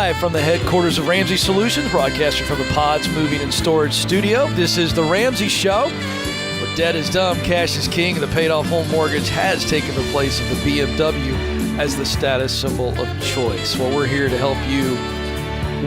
live from the headquarters of Ramsey Solutions, broadcasting from the Pods Moving and Storage Studio. This is the Ramsey Show, where debt is dumb, cash is king, and the paid-off home mortgage has taken the place of the BMW as the status symbol of choice. Well, we're here to help you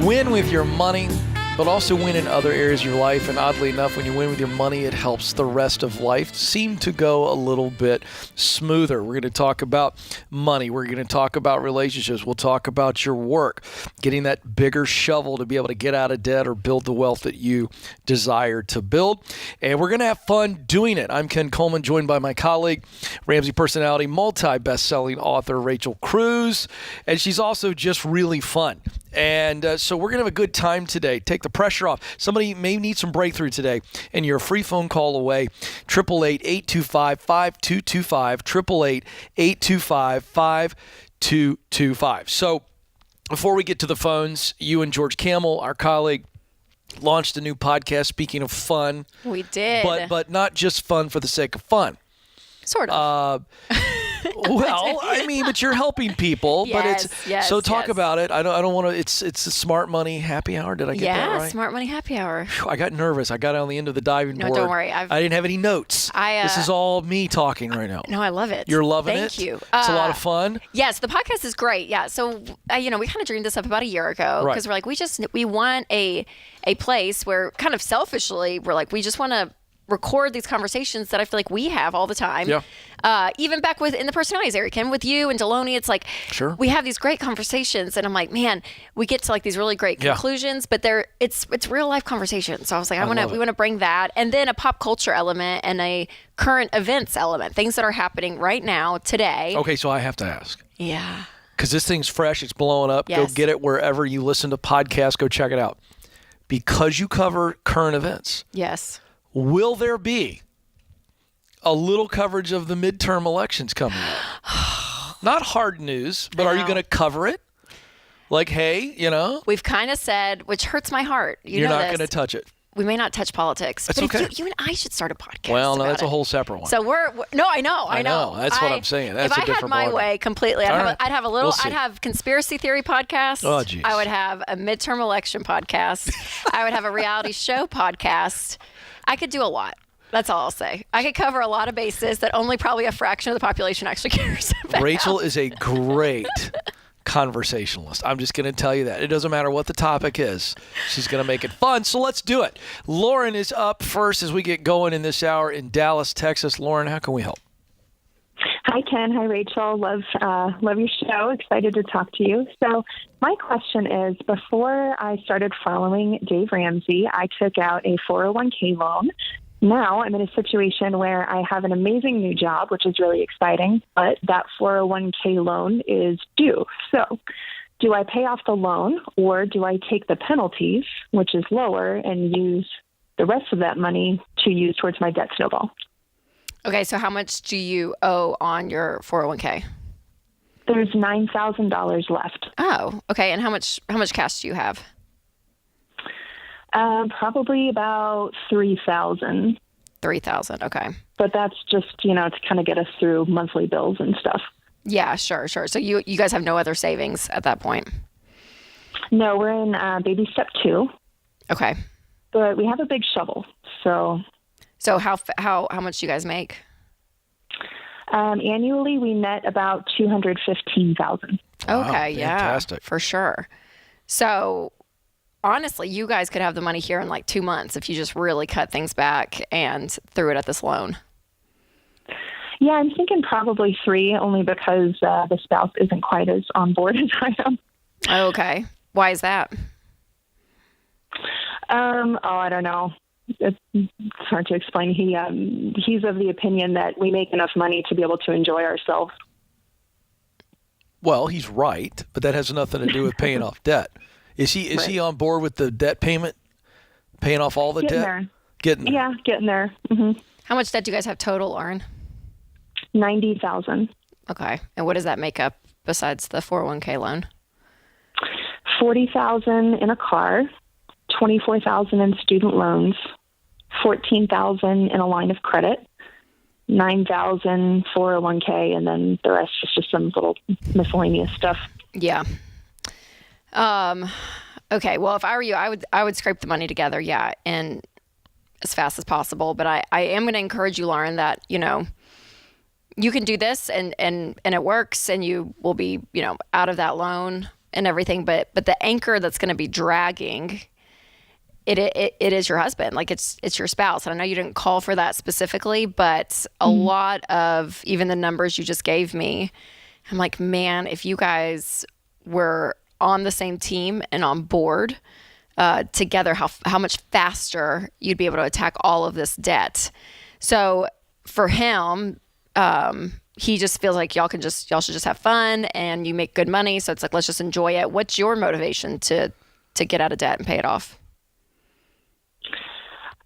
win with your money, but also win in other areas of your life. And oddly enough, when you win with your money, it helps the rest of life seem to go a little bit smoother. We're going to talk about money. We're going to talk about relationships. We'll talk about your work, getting that bigger shovel to be able to get out of debt or build the wealth that you desire to build. And we're going to have fun doing it. I'm Ken Coleman, joined by my colleague, Ramsey personality, multi-best-selling author Rachel Cruz. And she's also just really fun. And so we're going to have a good time today. Take the pressure off. Somebody may need some breakthrough today, and you're a free phone call away. 888-825-5225. 888-825-5225. So before we get to the phones, you and George Camel, our colleague, launched a new podcast, speaking of fun. We did. But not just fun for the sake of fun. Sort of. Well, I mean, but you're helping people. Yes, so talk about it. I don't want to. It's a Smart Money Happy Hour. Did I get that right? Yeah, Smart Money Happy Hour. I got nervous. I got on the end of the diving board. No, don't worry. I didn't have any notes. This is all me talking right now. No, I love it. You're loving it? Thank you. It's a lot of fun. Yes, the podcast is great. Yeah. So, we kind of dreamed this up about a year ago because we're like, we want a place where kind of selfishly we're like, we just want to record these conversations that I feel like we have all the time. Yeah. Even back in the personalities area, Ken, with you and Deloney, it's like, sure, we have these great conversations, and I'm like, man, we get to like these really great conclusions, but it's real life conversations. So I was like, we want to bring that, and then a pop culture element and a current events element, things that are happening right now today. Okay, so I have to ask. Yeah. Because this thing's fresh, it's blowing up. Yes. Go get it wherever you listen to podcasts. Go check it out. Because you cover current events. Yes. Will there be a little coverage of the midterm elections coming up? Not hard news, but are you going to cover it? Like, hey, We've kind of said, which hurts my heart. You're not going to touch it. We may not touch politics. That's but okay. You and I should start a podcast. Well, no, that's a whole separate one. So no, I know. That's what I'm saying. That's if I had my way completely, I'd have a little. We'll I'd have conspiracy theory podcast. Oh, geez. I would have a midterm election podcast. I would have a reality show podcast. I could do a lot. That's all I'll say. I could cover a lot of bases that only probably a fraction of the population actually cares about. Rachel is a great conversationalist. I'm just going to tell you that. It doesn't matter what the topic is. She's going to make it fun. So let's do it. Lauren is up first as we get going in this hour in Dallas, Texas. Lauren, how can we help? Hi, Ken. Hi, Rachel. Love your show. Excited to talk to you. So my question is, before I started following Dave Ramsey, I took out a 401k loan. Now I'm in a situation where I have an amazing new job, which is really exciting, but that 401k loan is due. So do I pay off the loan, or do I take the penalties, which is lower, and use the rest of that money to use towards my debt snowball? Okay, so how much do you owe on your 401k? There's $9,000 left. Oh, okay. And how much cash do you have? Probably about $3,000. $3,000. Okay. But that's just, to kind of get us through monthly bills and stuff. Yeah, sure. So you guys have no other savings at that point? No, we're in baby step 2. Okay. But we have a big shovel, so. So how much do you guys make? Annually, we net about $215,000. Okay, wow, yeah, fantastic. For sure. So honestly, you guys could have the money here in like 2 months if you just really cut things back and threw it at this loan. Yeah, I'm thinking probably 3, only because the spouse isn't quite as on board as I am. Okay. Why is that? I don't know. It's hard to explain. He's of the opinion that we make enough money to be able to enjoy ourselves. Well, he's right, but that has nothing to do with paying off debt. Is he on board with the debt payment, paying off all the debt? There. Getting there. Yeah, getting there. Mm-hmm. How much debt do you guys have total, Lauren? $90,000. Okay. And what does that make up besides the 401k loan? $40,000 in a car, $24,000 in student loans, $14,000 in a line of credit, $9,000 401k, and then the rest is just some little miscellaneous stuff. Yeah. Okay. Well, if I were you, I would scrape the money together. Yeah. And as fast as possible. But I am going to encourage you, Lauren, that, you can do this and it works and you will be, out of that loan and everything. But the anchor that's going to be dragging it is your husband. Like it's your spouse. And I know you didn't call for that specifically, but a lot of even the numbers you just gave me, I'm like, man, if you guys were on the same team and on board together, how much faster you'd be able to attack all of this debt. So for him, he just feels like y'all should just have fun and you make good money. So it's like, let's just enjoy it. What's your motivation to get out of debt and pay it off?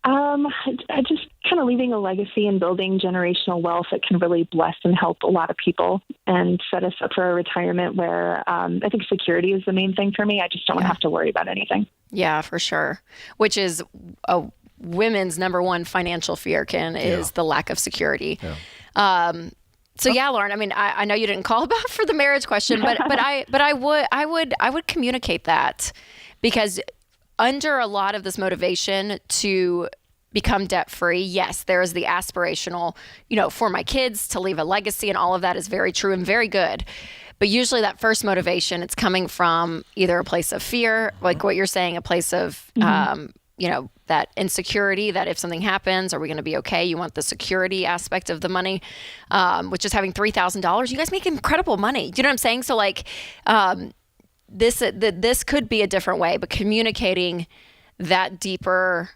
I just kind of leaving a legacy and building generational wealth that can really bless and help a lot of people and set us up for a retirement where I think security is the main thing for me. I just don't want to have to worry about anything. Yeah, for sure. Which is a women's number one financial fear, Ken, is the lack of security. Yeah. So yeah, Lauren, I mean, I know you didn't call about for the marriage question, but I would communicate that, because under a lot of this motivation to become debt-free, yes, there is the aspirational, for my kids to leave a legacy, and all of that is very true and very good. But usually that first motivation, it's coming from either a place of fear, like what you're saying, a place of, that insecurity, that if something happens, are we going to be okay? You want the security aspect of the money, which is having $3,000. You guys make incredible money. Do you know what I'm saying? So like, this could be a different way, but communicating that deeper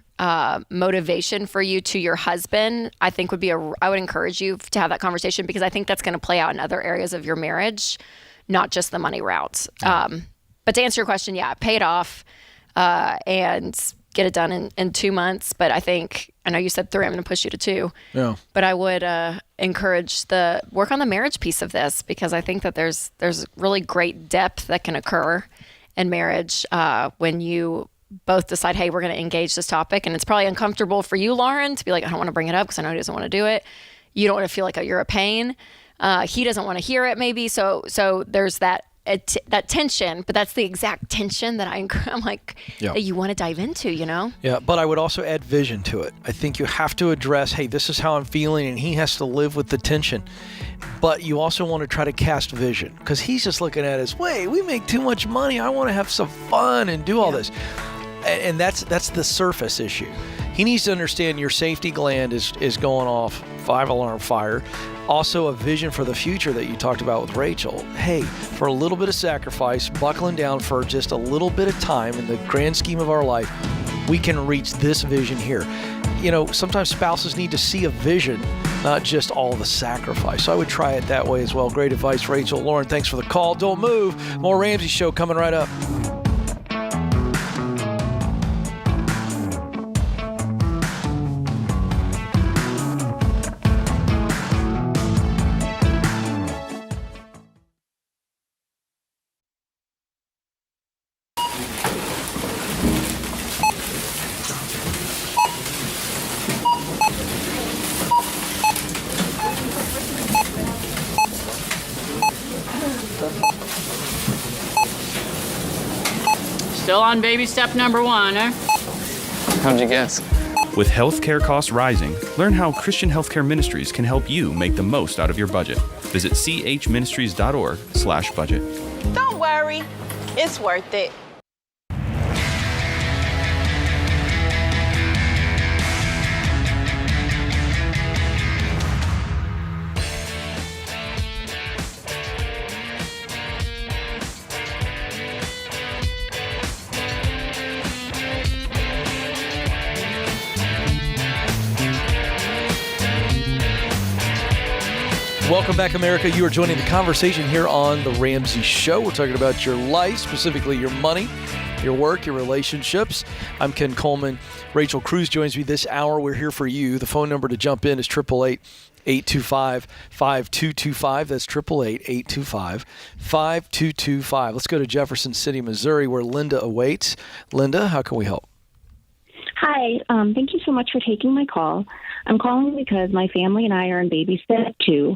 motivation for you to your husband, I think I would encourage you to have that conversation, because I think that's going to play out in other areas of your marriage, not just the money route. But to answer your question, pay it off and get it done in 2 months. But I know you said 3, I'm going to push you to 2. Yeah. But I would encourage the work on the marriage piece of this, because I think that there's really great depth that can occur in marriage when you both decide, hey, we're going to engage this topic. And it's probably uncomfortable for you, Lauren, to be like, I don't want to bring it up because I know he doesn't want to do it. You don't want to feel like you're a pain. He doesn't want to hear it maybe. So there's that tension, but that's the exact tension that I'm like, that you want to dive into, Yeah, but I would also add vision to it. I think you have to address, hey, this is how I'm feeling, and he has to live with the tension. But you also want to try to cast vision, because he's just looking at it as, wait, we make too much money. I want to have some fun and do all this. And that's the surface issue. He needs to understand your safety gland is going off 5-alarm fire. Also a vision for the future that you talked about with Rachel. Hey, for a little bit of sacrifice, buckling down for just a little bit of time in the grand scheme of our life, we can reach this vision here. Sometimes spouses need to see a vision, not just all the sacrifice. So I would try it that way as well. Great advice, Rachel. Lauren, thanks for the call. Don't move. More Ramsey Show coming right up. Still on baby step number 1, eh? How'd you guess? With healthcare costs rising, learn how Christian Healthcare Ministries can help you make the most out of your budget. Visit chministries.org/budget. Don't worry, it's worth it. Welcome back, America. You are joining the conversation here on The Ramsey Show. We're talking about your life, specifically your money, your work, your relationships. I'm Ken Coleman. Rachel Cruz joins me this hour. We're here for you. The phone number to jump in is 888-825-5225. That's 888-825-5225. Let's go to Jefferson City, Missouri, where Linda awaits. Linda, how can we help? Hi. Thank you so much for taking my call. I'm calling because my family and I are in baby step 2.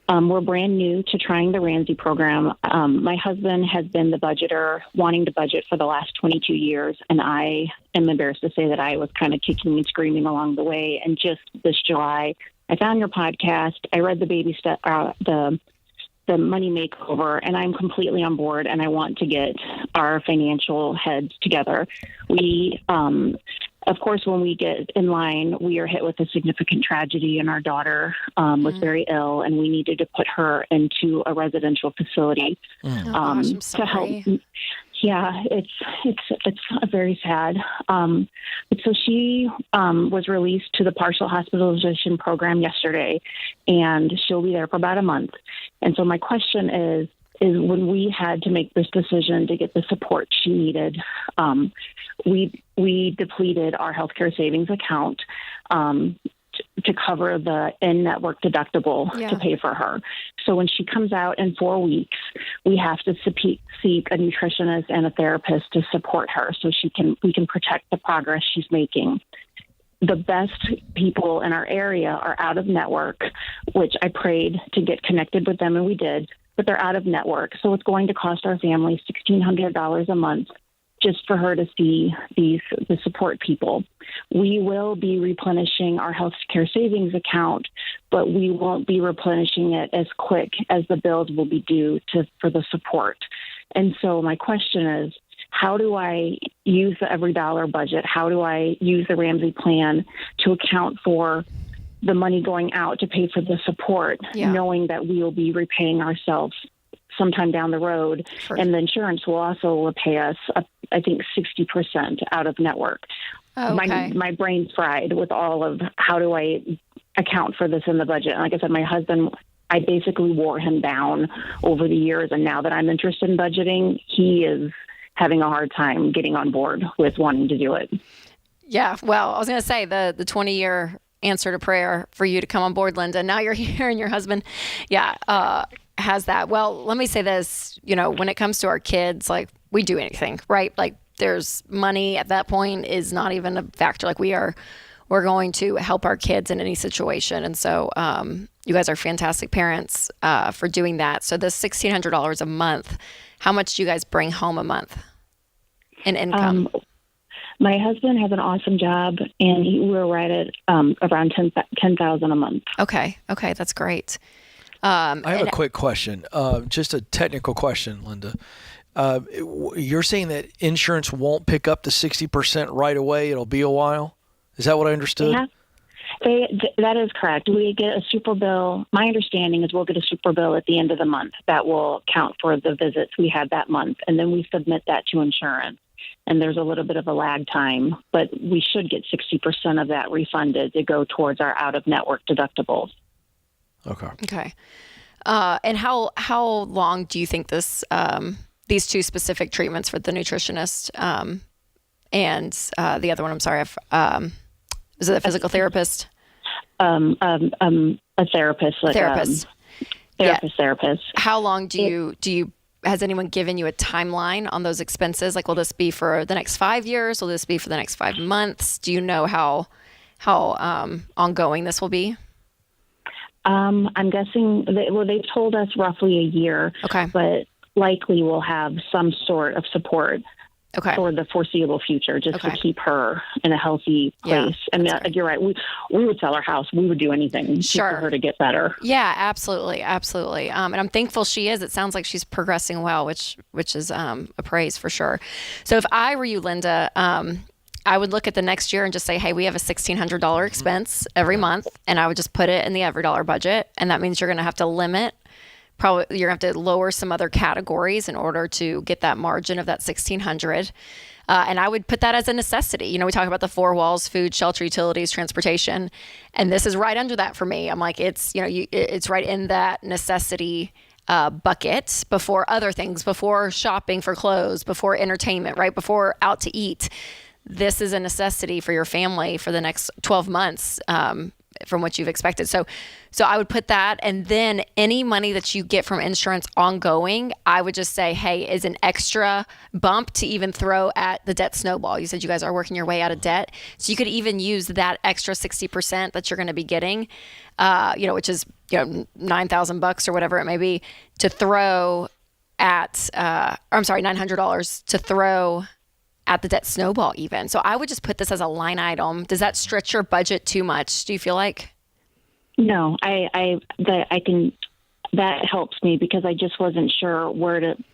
We're brand new to trying the Ramsey program. My husband has been the budgeter, wanting to budget for the last 22 years, and I am embarrassed to say that I was kind of kicking and screaming along the way. And just this July, I found your podcast. I read the baby step, the money makeover, and I'm completely on board, and I want to get our financial heads together. We, of course, when we get in line, we are hit with a significant tragedy, and our daughter was very ill, and we needed to put her into a residential facility I'm sorry. to help. Yeah, it's very sad. So she was released to the partial hospitalization program yesterday, and she'll be there for about a month. And so my question is when we had to make this decision to get the support she needed, we depleted our healthcare savings account to cover the in-network deductible to pay for her. So when she comes out in 4 weeks, we have to seek a nutritionist and a therapist to support her so we can protect the progress she's making. The best people in our area are out of network, which I prayed to get connected with them, and we did, but they're out of network. So it's going to cost our family $1,600 a month just for her to see the support people. We will be replenishing our healthcare savings account, but we won't be replenishing it as quick as the bills will be due for the support. And so my question is, how do I use the every dollar budget? How do I use the Ramsey plan to account for the money going out to pay for the support, knowing that we will be repaying ourselves sometime down the road, and the insurance will also pay us, I think, 60% out of network. Okay. My brain's fried with all of how do I account for this in the budget. And like I said, my husband, I basically wore him down over the years, and now that I'm interested in budgeting, he is having a hard time getting on board with wanting to do it. Yeah, well, I was going to say the 20-year answer to prayer for you to come on board, Linda. Now you're here and your husband, has that. Well, let me say this, when it comes to our kids, like, we do anything, right? Like, there's money at that point is not even a factor. Like, we're going to help our kids in any situation. And so you guys are fantastic parents for doing that. So this $1,600 a month, how much do you guys bring home a month in income? My husband has an awesome job, and we're right at around $10,000 a month. Okay, that's great. I have a quick question, just a technical question, Linda. You're saying that insurance won't pick up the 60% right away. It'll be a while. Is that what I understood? Yeah. That is correct. We get a super bill. My understanding is we'll get a super bill at the end of the month that will count for the visits we had that month, and then we submit that to insurance. And there's a little bit of a lag time, but we should get 60% of that refunded to go towards our out-of-network deductibles. Okay. And how long do you think these two specific treatments for the nutritionist and the other one, I'm sorry, is it a physical therapist? A therapist. Therapist. How long do you has anyone given you a timeline on those expenses? Like, will this be for the next 5 years? Will this be for the next 5 months? Do you know how ongoing this will be? I'm guessing they've told us roughly a year. Okay. But likely we'll have some sort of support for the foreseeable future, just to keep her in a healthy place. Yeah, you're right. We would sell our house. We would do anything for her to get better. Yeah, absolutely. And I'm thankful she is. It sounds like she's progressing well, which is a praise for sure. So if I were you, Linda, I would look at the next year and just say, hey, we have a $1,600 expense every month, and I would just put it in the every dollar budget. And that means you're going to have to limit. Probably you're going to have to lower some other categories in order to get that margin of that $1,600. And I would put that as a necessity. We talk about the 4 walls: food, shelter, utilities, transportation. And this is right under that for me. I'm like, it's right in that necessity bucket before other things, before shopping for clothes, before entertainment, right? Before out to eat. This is a necessity for your family for the next 12 months. from what you've expected. So I would put that, and then any money that you get from insurance ongoing, I would just say, hey, is an extra bump to even throw at the debt snowball. You said you guys are working your way out of debt. So you could even use that extra 60% that you're going to be getting, which is, $9,000 or whatever it may be, to throw at, $900 to throw at the debt snowball even. So I would just put this as a line item. Does that stretch your budget too much, do you feel like? No, that helps me because I just wasn't sure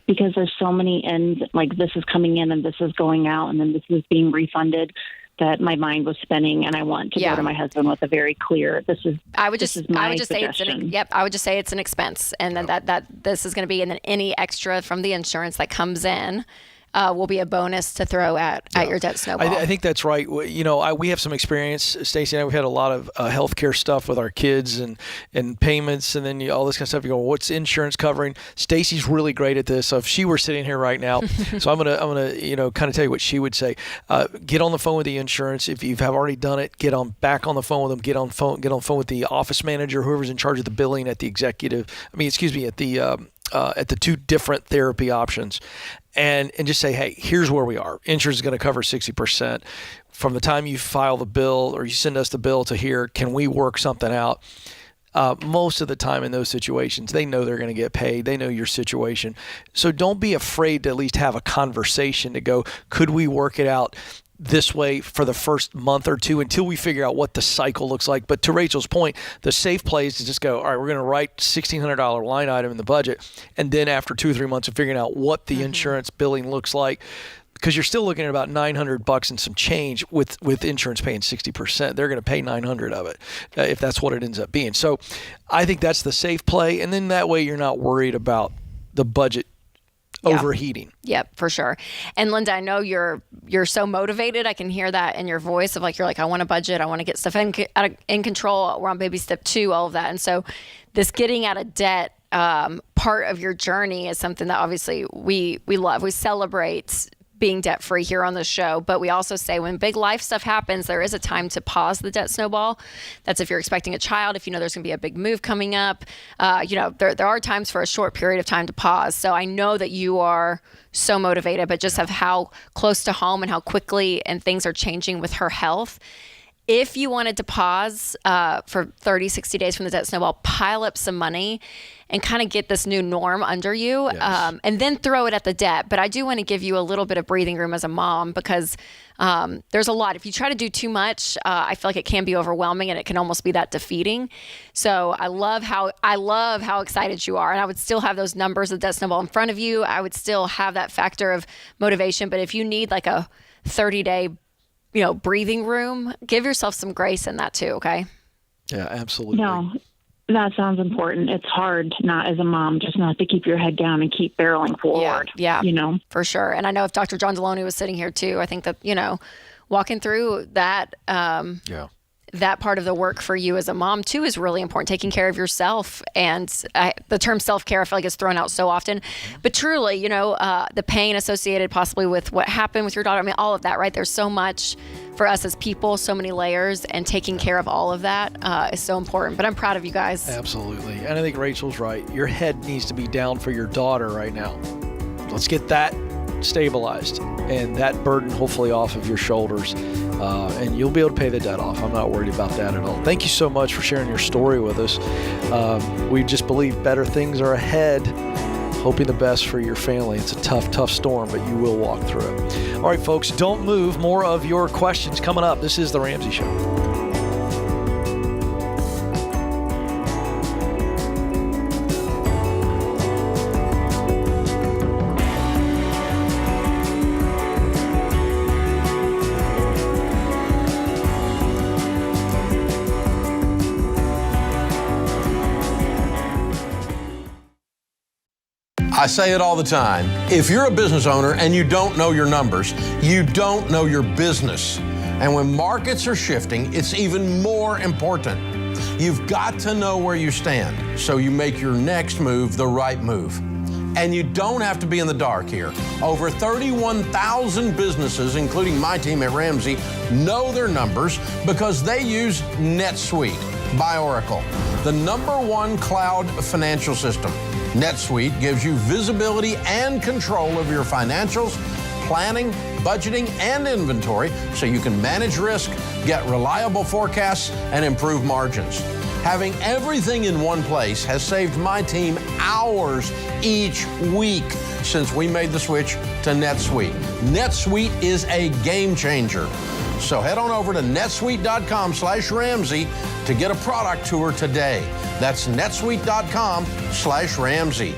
because there's so many ends, like this is coming in and this is going out and then this is being refunded, that my mind was spinning, and I want to go to my husband with a very clear, I would just say it's an expense, and then that this is going to be, and then any extra from the insurance that comes in will be a bonus to throw at your debt snowball. I think that's right. We have some experience, Stacey and I. We've had a lot of healthcare stuff with our kids and payments, and then all this kind of stuff. You go, what's insurance covering? Stacey's really great at this. So if she were sitting here right now, so I'm gonna kind of tell you what she would say. Get on the phone with the insurance. If you have already done it, back on the phone with them. Get on phone with the office manager, whoever's in charge of the billing at the at the two different therapy options, and just say, hey, here's where we are. Insurance is going to cover 60%. From the time you file the bill or you send us the bill to here, can we work something out? Most of the time in those situations, they know they're going to get paid. They know your situation. So don't be afraid to at least have a conversation to go, could we work it out this way for the first month or two until we figure out what the cycle looks like. But to Rachel's point, the safe play is to just go, all right, we're going to write $1,600 line item in the budget. And then after 2 or 3 months of figuring out what the insurance billing looks like, because you're still looking at about $900 and some change with insurance paying 60%. They're going to pay $900 of it if that's what it ends up being. So I think that's the safe play. And then that way you're not worried about the budget overheating. Yep, for sure. And Linda, I know you're so motivated. I can hear that in your voice of you're like, I want a budget. I want to get stuff in control. We're on baby step 2, all of that. And so this getting out of debt part of your journey is something that obviously we love. We celebrate being debt-free here on the show, but we also say when big life stuff happens, there is a time to pause the debt snowball. That's if you're expecting a child, if you know there's going to be a big move coming up. There are times for a short period of time to pause. So I know that you are so motivated, but just of how close to home and how quickly and things are changing with her health. If you wanted to pause for 30, 60 days from the debt snowball, pile up some money and kind of get this new norm under you, and then throw it at the debt. But I do want to give you a little bit of breathing room as a mom because there's a lot. If you try to do too much, I feel like it can be overwhelming and it can almost be that defeating. So I love how excited you are. And I would still have those numbers of debt snowball in front of you. I would still have that factor of motivation. But if you need like a 30-day breathing room, give yourself some grace in that too, okay? Yeah, absolutely. No, that sounds important. It's hard not as a mom, just not to keep your head down and keep barreling forward. Yeah, for sure. And I know if Dr. John Deloney was sitting here too, I think that, walking through that, that part of the work for you as a mom too is really important, taking care of yourself. And the term self-care, I feel like is thrown out so often, but truly, the pain associated possibly with what happened with your daughter, I mean, all of that, right? There's so much for us as people, so many layers, and taking care of all of that is so important. But I'm proud of you guys. Absolutely. And I think Rachel's right. Your head needs to be down for your daughter right now. Let's get that stabilized and that burden hopefully off of your shoulders, and you'll be able to pay the debt off. I'm not worried about that at all. Thank you so much for sharing your story with us. We just believe better things are ahead, hoping the best for your family. It's a tough storm, but you will walk through it. All right, folks, don't move. More of your questions coming up. This is The Ramsey Show. I say it all the time. If you're a business owner and you don't know your numbers, you don't know your business. And when markets are shifting, it's even more important. You've got to know where you stand so you make your next move the right move. And you don't have to be in the dark here. Over 31,000 businesses, including my team at Ramsey, know their numbers because they use NetSuite. by Oracle, the #1 cloud financial system. NetSuite gives you visibility and control of your financials, planning, budgeting, and inventory so you can manage risk, get reliable forecasts, and improve margins. Having everything in one place has saved my team hours each week since we made the switch to NetSuite. NetSuite is a game changer. So head on over to netsuite.com/Ramsey to get a product tour today. That's netsuite.com/Ramsey.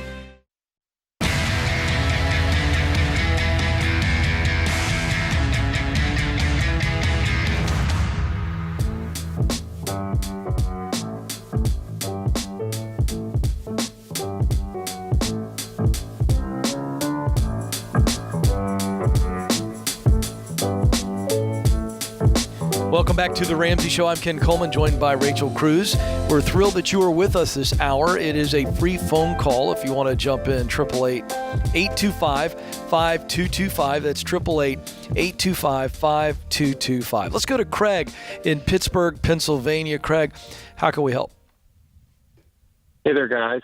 Welcome back to the Ramsey Show. I'm Ken Coleman, joined by Rachel Cruz. We're thrilled that you are with us this hour. It is a free phone call if you want to jump in. 888-825-5225. That's 888-825-5225. Let's go to Craig in Pittsburgh, Pennsylvania. Craig, how can we help? Hey there, guys.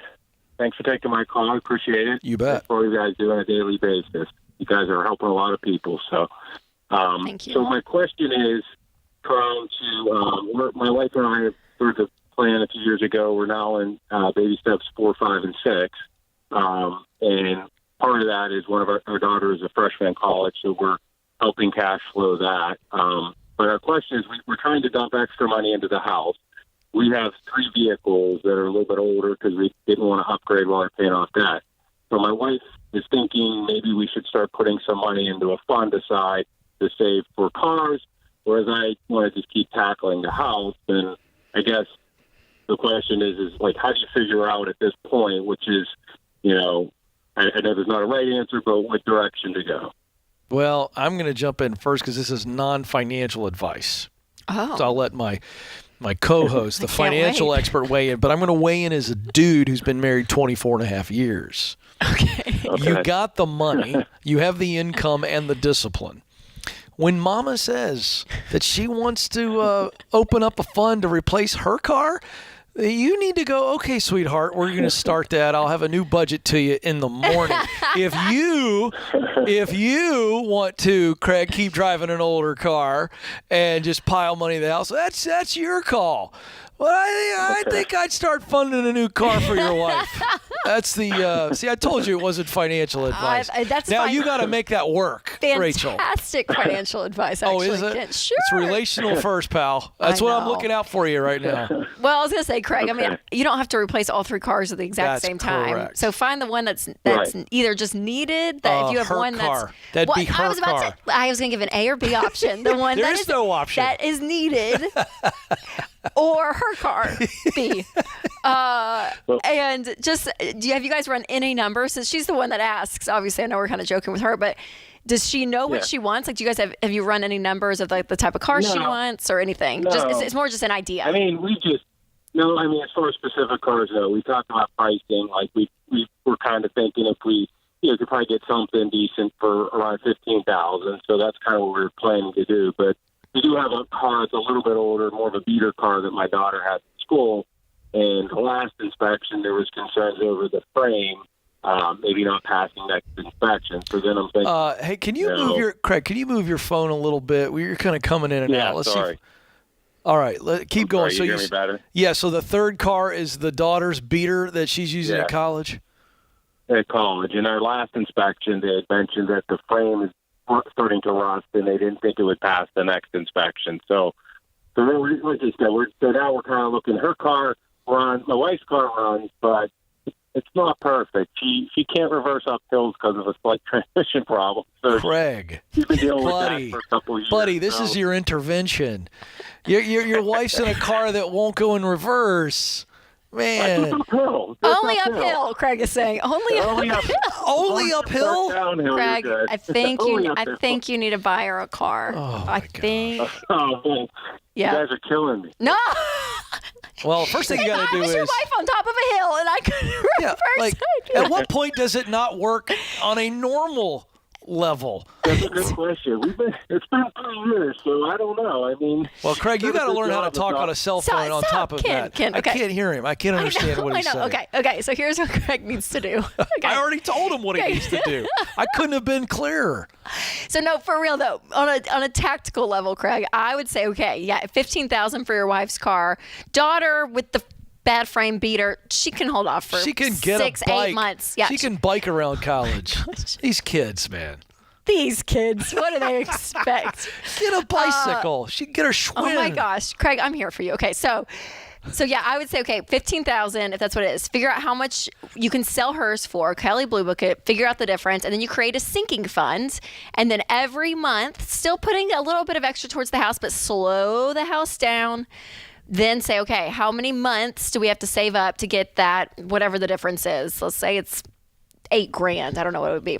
Thanks for taking my call. I appreciate it. You bet. That's what you guys do on a daily basis. You guys are helping a lot of people. So, Thank you. So my question is, trying to, my wife and I have started the plan a few years ago. We're now in baby steps 4, 5, and 6. And part of that is one of our daughter is a freshman in college, so we're helping cash flow that. But our question is, we're trying to dump extra money into the house. We have 3 vehicles that are a little bit older because we didn't want to upgrade while we're paying off debt. So my wife is thinking maybe we should start putting some money into a fund aside to save for cars, whereas I want to just keep tackling the house. And I guess the question is like, how do you figure out at this point, which is, I know there's not a right answer, but what direction to go? Well, I'm going to jump in first because this is non-financial advice. Oh. So I'll let my co-host, the financial expert, weigh in. But I'm going to weigh in as a dude who's been married 24 and a half years. Okay. You got the money. You have the income and the discipline. When Mama says that she wants to open up a fund to replace her car, you need to go, okay, sweetheart, we're going to start that. I'll have a new budget to you in the morning. If you want to, Craig, keep driving an older car and just pile money in the house, that's your call. Well, I think I'd start funding a new car for your wife. That's the see. I told you it wasn't financial advice. That's now fine. you got to make that work, Rachel. Fantastic financial advice. Actually. Oh, is it? Sure. It's relational first, pal. That's what I'm looking out for you right now. Well, I was gonna say, Craig. I mean, you don't have to replace all 3 cars at the exact same time. Correct. So find the one that's Right. either just needed. That if you have her one car. that's That'd be her car. I was gonna give an A or B option. The one There that is no option. that is needed, or her car B. And just have you guys run any numbers? Since she's the one that asks. Obviously, I know we're kind of joking with her, but does she know what she wants? Like, do you guys have you run any numbers of like the type of car she wants or anything? No. Just it's more just an idea. I mean, as far as specific cars, though, we talked about pricing. Like, we were kind of thinking if we, could probably get something decent for around $15,000. So that's kind of what we were planning to do. But we do have a car that's a little bit older, more of a beater car that my daughter had in school. And the last inspection, there was concerns over the frame, maybe not passing next inspection. So then I'm thinking, hey, can you move Craig? Can you move your phone a little bit? You're kind of coming in and out. Let's sorry. see. All right, keep going. Sorry, you hear me better? Yeah. So the third car is the daughter's beater that she's using at college. At college, in our last inspection, they had mentioned that the frame is starting to rust, and they didn't think it would pass the next inspection. So like I said, now we're kind of looking. Her car runs, my wife's car runs, but it's not perfect. She can't reverse up hills because of a slight transmission problem. So Craig, she's been dealing with that for a couple of years. Buddy, this is your intervention. Your wife's in a car that won't go in reverse. Man. Only uphill, Craig is saying. Only uphill. Only uphill? Craig, I think you need to buy her a car. Oh, I think. You guys are killing me. No. Well, first thing you got to do is. your wife on top of a hill, and I couldn't reverse. At what point does it not work on a normal level? That's a good question. It's been 3 years, so I don't know. I mean, well, Craig, you got to learn how to talk on a cell phone on top of that. Ken, okay. I can't hear him. I can't understand what he's saying. Okay. So here's what Craig needs to do. Okay. I already told him what he needs to do. I couldn't have been clearer. So no, for real though, on a tactical level, Craig, I would say, okay, yeah, $15,000 for your wife's car. Daughter with the bad frame beater, she can hold off for she can get 6-8 months. Yeah, she can bike around college. These kids, man. These kids, what do they expect? Get a bicycle. She can get her Schwinn. Oh my gosh, Craig, I'm here for you. Okay, so yeah, I would say, okay, $15,000 if that's what it is. Figure out how much you can sell hers for. Kelly Blue Book it. Figure out the difference, and then you create a sinking fund. And then every month, still putting a little bit of extra towards the house, but slow the house down. Then say, okay, how many months do we have to save up to get that, whatever the difference is? Let's say it's $8,000. I don't know what it would be.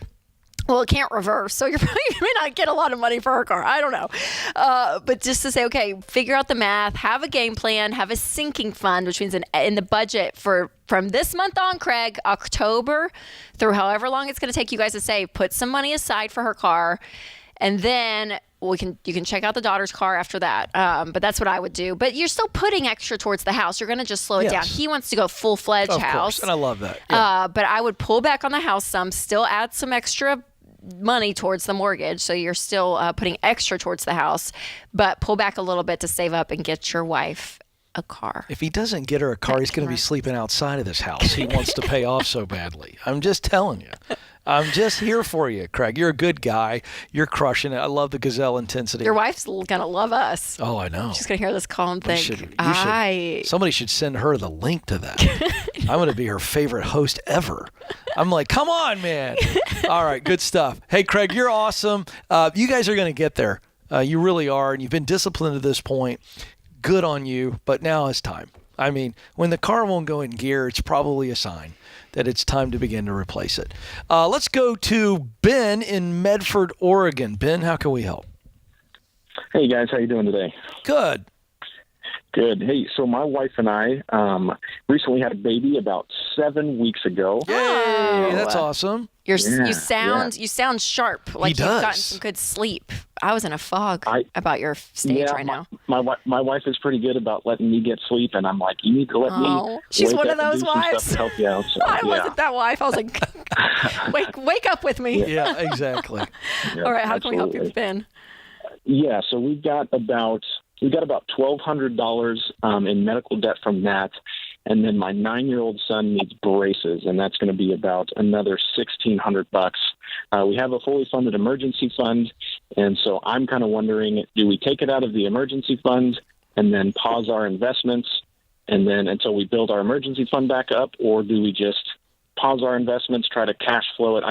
Well, it can't reverse, so you may not get a lot of money for her car. I don't know. But just to say, okay, figure out the math, have a game plan, have a sinking fund, which means in the budget from this month on, Craig, October through however long it's going to take you guys to save, put some money aside for her car, and then you can check out the daughter's car after that. But that's what I would do. But you're still putting extra towards the house. You're going to just slow it down. He wants to go full-fledged house. Of course, and I love that. Yeah. But I would pull back on the house some, still add some extra money towards the mortgage, so you're still putting extra towards the house, but pull back a little bit to save up and get your wife a car. If he doesn't get her a car, he's going to be sleeping outside of this house. He wants to pay off so badly. I'm just telling you. I'm just here for you, Craig. You're a good guy. You're crushing it. I love the gazelle intensity. Your wife's going to love us. Oh, I know. She's going to hear this call and think, somebody should send her the link to that. I'm going to be her favorite host ever. I'm like, come on, man. All right, good stuff. Hey, Craig, you're awesome. You guys are going to get there. You really are, and you've been disciplined to this point. Good on you, but now it's time. I mean, when the car won't go in gear, it's probably a sign that it's time to begin to replace it. Let's go to Ben in Medford, Oregon. Ben, how can we help? Hey, guys. How you doing today? Good. Good. Hey, so my wife and I recently had a baby about 7 weeks ago. Yay! That's awesome. You sound sharp, like you've gotten some good sleep. I was in a fog about your stage right now. My wife is pretty good about letting me get sleep, and I'm like, you need to let me. She's one of those wives. To help you out, so, I wasn't that wife. I was like, wake up with me. Yeah, exactly. All right, how can we help you, Ben? Yeah, so we've got about $1,200 in medical debt from that. And then my 9-year-old son needs braces, and that's going to be about another $1,600. We have a fully funded emergency fund, and so I'm kind of wondering, do we take it out of the emergency fund and then pause our investments and then until we build our emergency fund back up, or do we just pause our investments, try to cash flow it?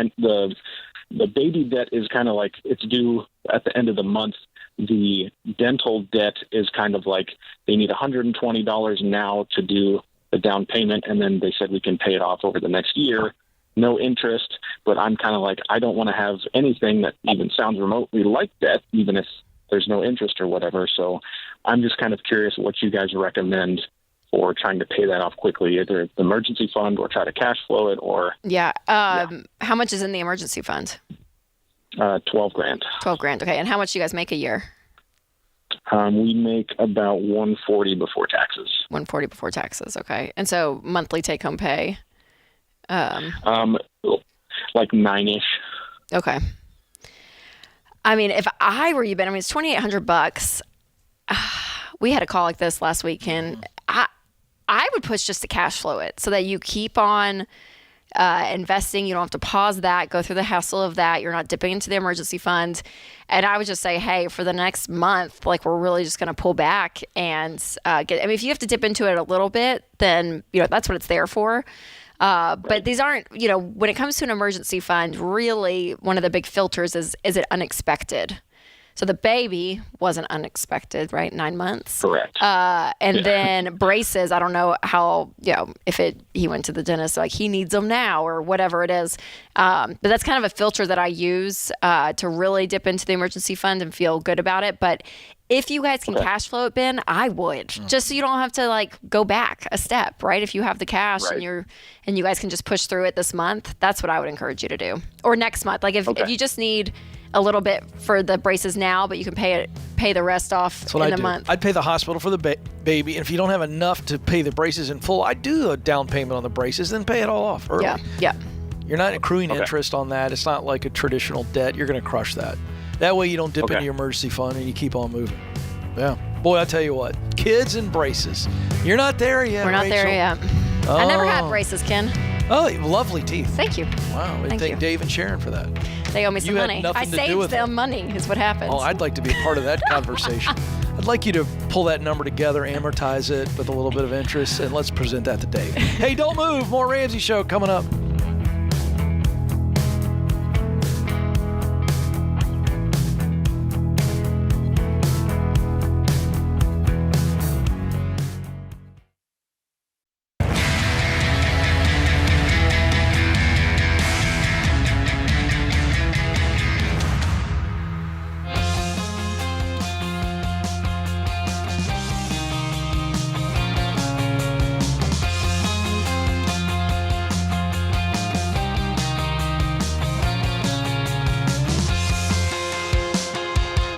The baby debt is kind of like it's due at the end of the month. The dental debt is kind of like they need $120 now to do the down payment, and then they said we can pay it off over the next year, no interest. But I'm kind of like, I don't want to have anything that even sounds remotely like that, even if there's no interest or whatever. So I'm just kind of curious what you guys recommend for trying to pay that off quickly, either the emergency fund or try to cash flow it, or how much is in the emergency fund? $12,000. $12,000. Okay, and how much do you guys make a year? We make about $140 before taxes. $140 before taxes. Okay, and so monthly take-home pay. Like 9-ish. Okay. I mean, if I were you, Ben, I mean, it's $2,800. We had a call like this last week, and I would push just to cash flow it so that you keep on investing. You don't have to pause that, go through the hassle of that. You're not dipping into the emergency fund. And I would just say, hey, for the next month, like, we're really just going to pull back and if you have to dip into it a little bit, then, that's what it's there for. But these aren't, when it comes to an emergency fund, really one of the big filters is it unexpected? So the baby wasn't unexpected, right? 9 months. Correct. And then braces, I don't know how, if he went to the dentist, like he needs them now or whatever it is. But that's kind of a filter that I use to really dip into the emergency fund and feel good about it. But if you guys can cash flow it, Ben, I would, just so you don't have to like go back a step, right? If you have the cash and you guys can just push through it this month, that's what I would encourage you to do. Or next month. Like if you just need a little bit for the braces now, but you can pay the rest off in the month. I'd pay the hospital for the baby, and if you don't have enough to pay the braces in full, I'd do a down payment on the braces, then pay it all off early. Yeah. You're not accruing interest on that. It's not like a traditional debt. You're going to crush that. That way you don't dip into your emergency fund and you keep on moving. Yeah. Boy, I tell you what, kids and braces. You're not there yet, We're not Rachel. there yet. I never had braces, Ken. Oh, lovely teeth. Thank you. Wow. I thank Dave and Sharon for that. They owe me some money. I saved them money is what happens. Oh, I'd like to be a part of that conversation. I'd like you to pull that number together, amortize it with a little bit of interest, and let's present that to Dave. Hey, don't move. More Ramsey Show coming up.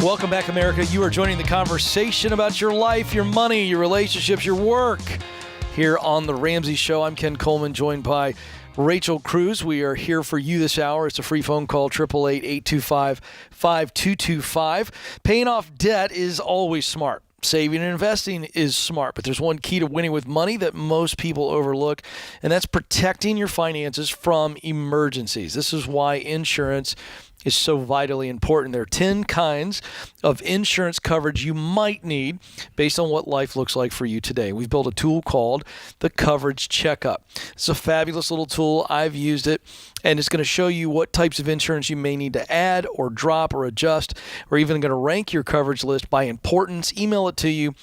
Welcome back, America. You are joining the conversation about your life, your money, your relationships, your work here on The Ramsey Show. I'm Ken Coleman, joined by Rachel Cruz. We are here for you this hour. It's a free phone call, 888-825-5225. Paying off debt is always smart. Saving and investing is smart, but there's one key to winning with money that most people overlook, and that's protecting your finances from emergencies. This is why insurance is so vitally important. There are 10 kinds of insurance coverage you might need based on what life looks like for you today. We've built a tool called the Coverage Checkup. It's a fabulous little tool. I've used it, and it's going to show you what types of insurance you may need to add or drop or adjust. We're even going to rank your coverage list by importance, email it to you,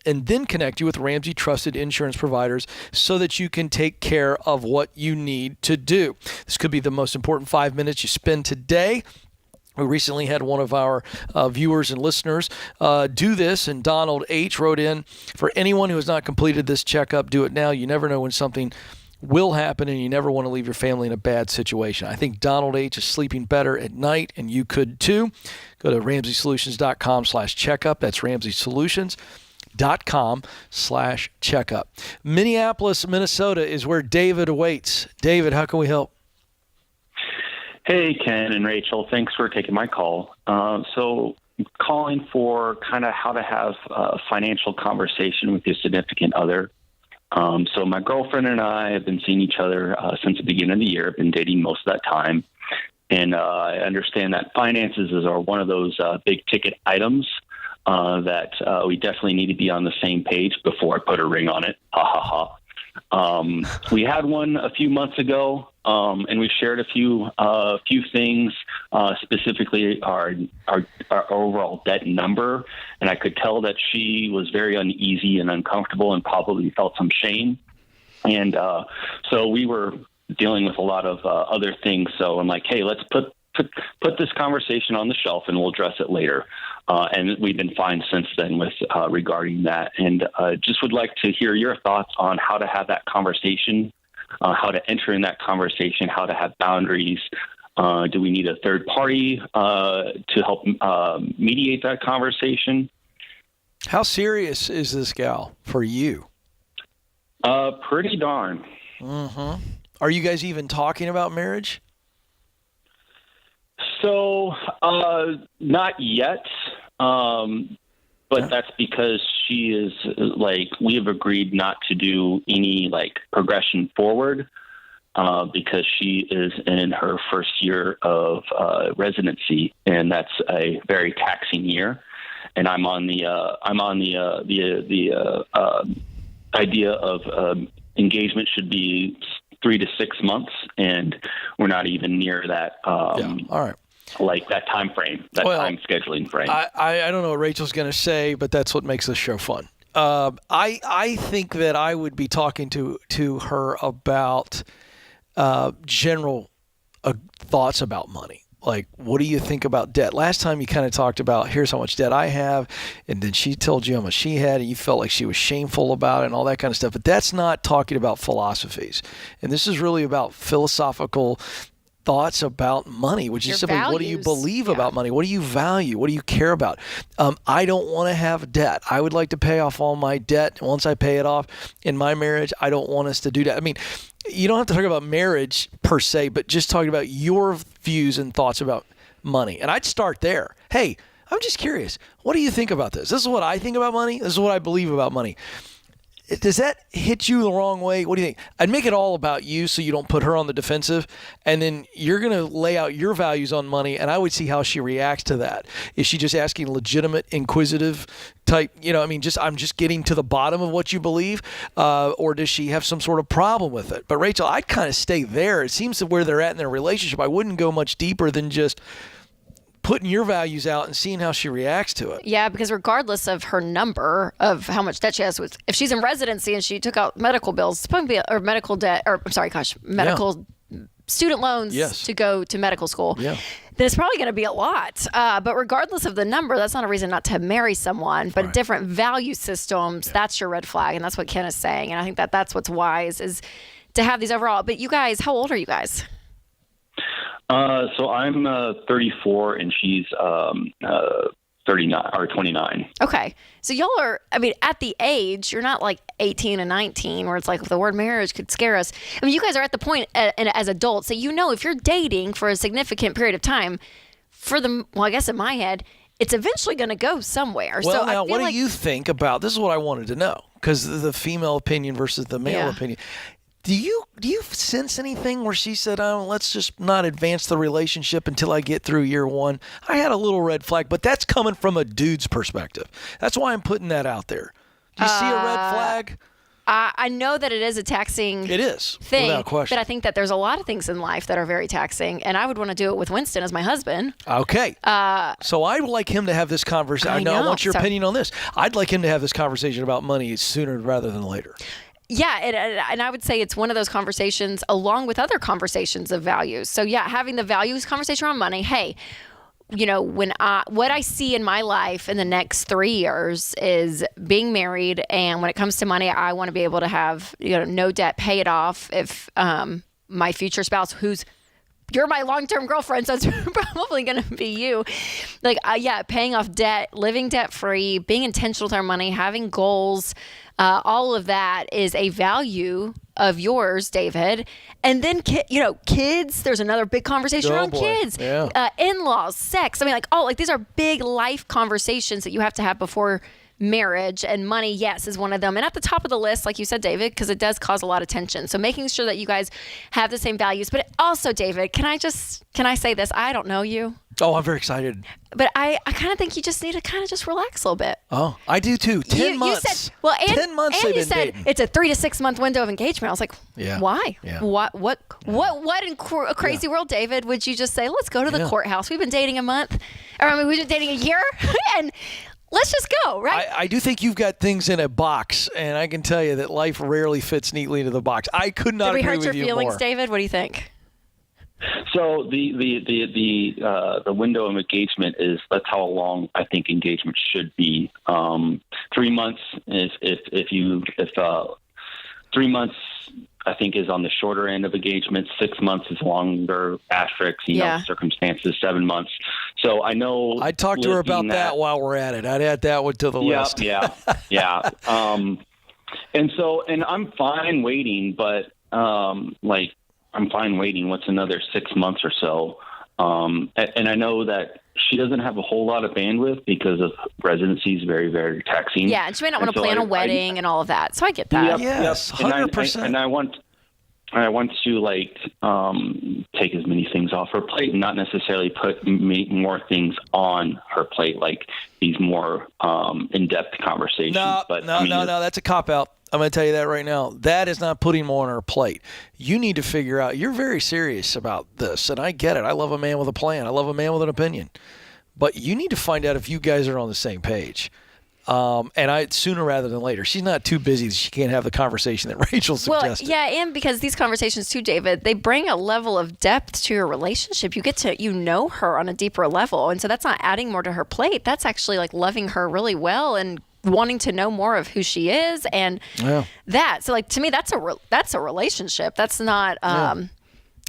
and then connect you with Ramsey trusted insurance providers so that you can take care of what you need to do. This could be the most important 5 minutes you spend today. We recently had one of our viewers and listeners do this, and Donald H. wrote in, for anyone who has not completed this checkup, do it now. You never know when something will happen, and you never want to leave your family in a bad situation. I think Donald H. is sleeping better at night, and you could too. Go to RamseySolutions.com/checkup. That's RamseySolutions.com/checkup. Minneapolis, Minnesota is where David awaits. David, how can we help? Hey, Ken and Rachel. Thanks for taking my call. So calling for kind of how to have a financial conversation with your significant other. So my girlfriend and I have been seeing each other since the beginning of the year. I've been dating most of that time. And I understand that finances are one of those big ticket items that we definitely need to be on the same page before I put a ring on it. Ha ha ha. We had one a few months ago, and we shared a few things, specifically our overall debt number. And I could tell that she was very uneasy and uncomfortable and probably felt some shame. And so we were dealing with a lot of other things. So I'm like, hey, let's put this conversation on the shelf and we'll address it later. And we've been fine since then with regarding that. And just would like to hear your thoughts on how to have that conversation, how to enter in that conversation, how to have boundaries. Do we need a third party to help mediate that conversation? How serious is this gal for you? Pretty darn. Mm-hmm. Are you guys even talking about marriage? So, not yet, but that's because she is we have agreed not to do any progression forward because she is in her first year of residency, and that's a very taxing year. And I'm on the idea of engagement should be 3 to 6 months, and we're not even near that. All right. like that time frame, time scheduling frame. I don't know what Rachel's going to say, but that's what makes this show fun. I think that I would be talking to her about general thoughts about money. Like, what do you think about debt? Last time you kind of talked about, here's how much debt I have, and then she told you how much she had, and you felt like she was shameful about it and all that kind of stuff. But that's not talking about philosophies. And this is really about philosophical thoughts about money, which is simply, what do you believe about money? What do you value? What do you care about? I don't want to have debt. I would like to pay off all my debt. Once I pay it off in my marriage, I don't want us to do that. I mean, you don't have to talk about marriage per se, but just talking about your views and thoughts about money. And I'd start there. Hey, I'm just curious. What do you think about this? This is what I think about money. This is what I believe about money. Does that hit you the wrong way? What do you think? I'd make it all about you so you don't put her on the defensive, and then you're going to lay out your values on money, and I would see how she reacts to that. Is she just asking legitimate, inquisitive type, I'm just getting to the bottom of what you believe, or does she have some sort of problem with it? But Rachel, I'd kind of stay there. It seems that where they're at in their relationship, I wouldn't go much deeper than just putting your values out and seeing how she reacts to it. Yeah, because regardless of her number of how much debt she has, if she's in residency and she took out medical bills, it's probably medical debt, student loans to go to medical school, then it's probably going to be a lot. But regardless of the number, that's not a reason not to marry someone. But different value systems, that's your red flag. And that's what Ken is saying. And I think that's what's wise, is to have these overall. But you guys, how old are you guys? So I'm 34 and she's 39 or 29. Okay. So y'all are, at the age, you're not like 18 and 19 where it's like the word marriage could scare us. You guys are at the point as adults that if you're dating for a significant period of time, I guess in my head, it's eventually going to go somewhere. Well, so now, what do you think about, this is what I wanted to know, because the female opinion versus the male opinion. Do you sense anything where she said, let's just not advance the relationship until I get through year one? I had a little red flag, but that's coming from a dude's perspective. That's why I'm putting that out there. Do you see a red flag? I know that it is a taxing It is, thing, without question. but I think that there's a lot of things in life that are very taxing, and I would want to do it with Winston as my husband. Okay. So I would like him to have this conversation. I want your opinion on this. I'd like him to have this conversation about money sooner rather than later. Yeah, and I would say it's one of those conversations along with other conversations of values. So yeah, having the values conversation around money. Hey, what I see in my life in the next 3 years is being married, and when it comes to money, I want to be able to have no debt, pay it off. If my future spouse, you're my long-term girlfriend, so it's probably going to be you. Paying off debt, living debt-free, being intentional with our money, having goals. All of that is a value of yours, David. And then, kids, there's another big conversation around kids. Yeah. In-laws, sex. These are big life conversations that you have to have before marriage, and money, yes, is one of them. And at the top of the list, like you said, David, because it does cause a lot of tension. So making sure that you guys have the same values. But also, David, can I say this? I don't know you. Oh, I'm very excited. But I kind of think you just need to kind of just relax a little bit. Oh, I do too. 10 months. You said, 10 months and you said dating. It's a 3 to 6 month window of engagement. I was like, why? Yeah. What in a crazy world, David, would you just say, let's go to the courthouse? We've been dating a month. We've been dating a year. And let's just go, right? I do think you've got things in a box, and I can tell you that life rarely fits neatly into the box. I could not agree with you more. Did we hurt your feelings, David? What do you think? So the window of engagement that's how long I think engagement should be. 3 months is if 3 months I think is on the shorter end of engagement. 6 months is longer, asterisks, circumstances, 7 months. So I know I'd talk to her about that while we're at it. I'd add that one to the list. Yeah. And I'm fine waiting, but I'm fine waiting. What's another 6 months or so? And I know that she doesn't have a whole lot of bandwidth because of residency is very, very taxing. Yeah, and she may not want to plan a wedding and all of that. So I get that. Yes, 100%. I want to take as many things off her plate and not necessarily put more things on her plate, like these more in-depth conversations. No, that's a cop-out. I'm going to tell you that right now. That is not putting more on her plate. You need to figure out, you're very serious about this, and I get it. I love a man with a plan. I love a man with an opinion. But you need to find out if you guys are on the same page. And sooner rather than later. She's not too busy that she can't have the conversation that Rachel suggested. Well, yeah, and because these conversations too, David, they bring a level of depth to your relationship. You get to, know her on a deeper level. And so that's not adding more to her plate. That's actually like loving her really well and wanting to know more of who she is and that. So like to me, that's a relationship. That's not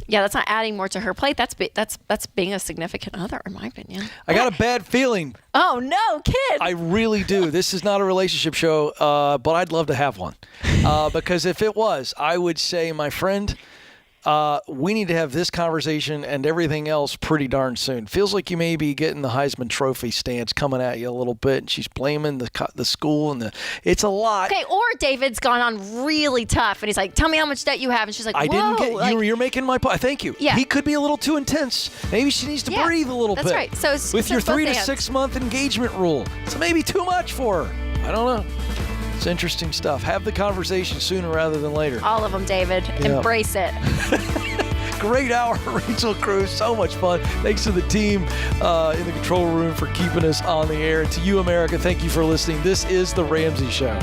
that's not adding more to her plate. That's being a significant other, in my opinion. I got a bad feeling. Oh no, kid! I really do. This is not a relationship show, but I'd love to have one. Because if it was, I would say, my friend, we need to have this conversation and everything else pretty darn soon. Feels like you may be getting the Heisman Trophy stance coming at you a little bit, and she's blaming the school and it's a lot. Okay, or David's gone on really tough, and he's like, "Tell me how much debt you have," and she's like, "Whoa." I didn't get you. You're making my point. Thank you. Yeah. He could be a little too intense. Maybe she needs to breathe a little bit. That's right. So with your 3 to 6 month engagement rule, so maybe too much for her. I don't know. It's interesting stuff. Have the conversation sooner rather than later. All of them, David. Yeah. Embrace it. Great hour, Rachel Cruz. So much fun. Thanks to the team in the control room for keeping us on the air. And to you, America, thank you for listening. This is The Ramsey Show.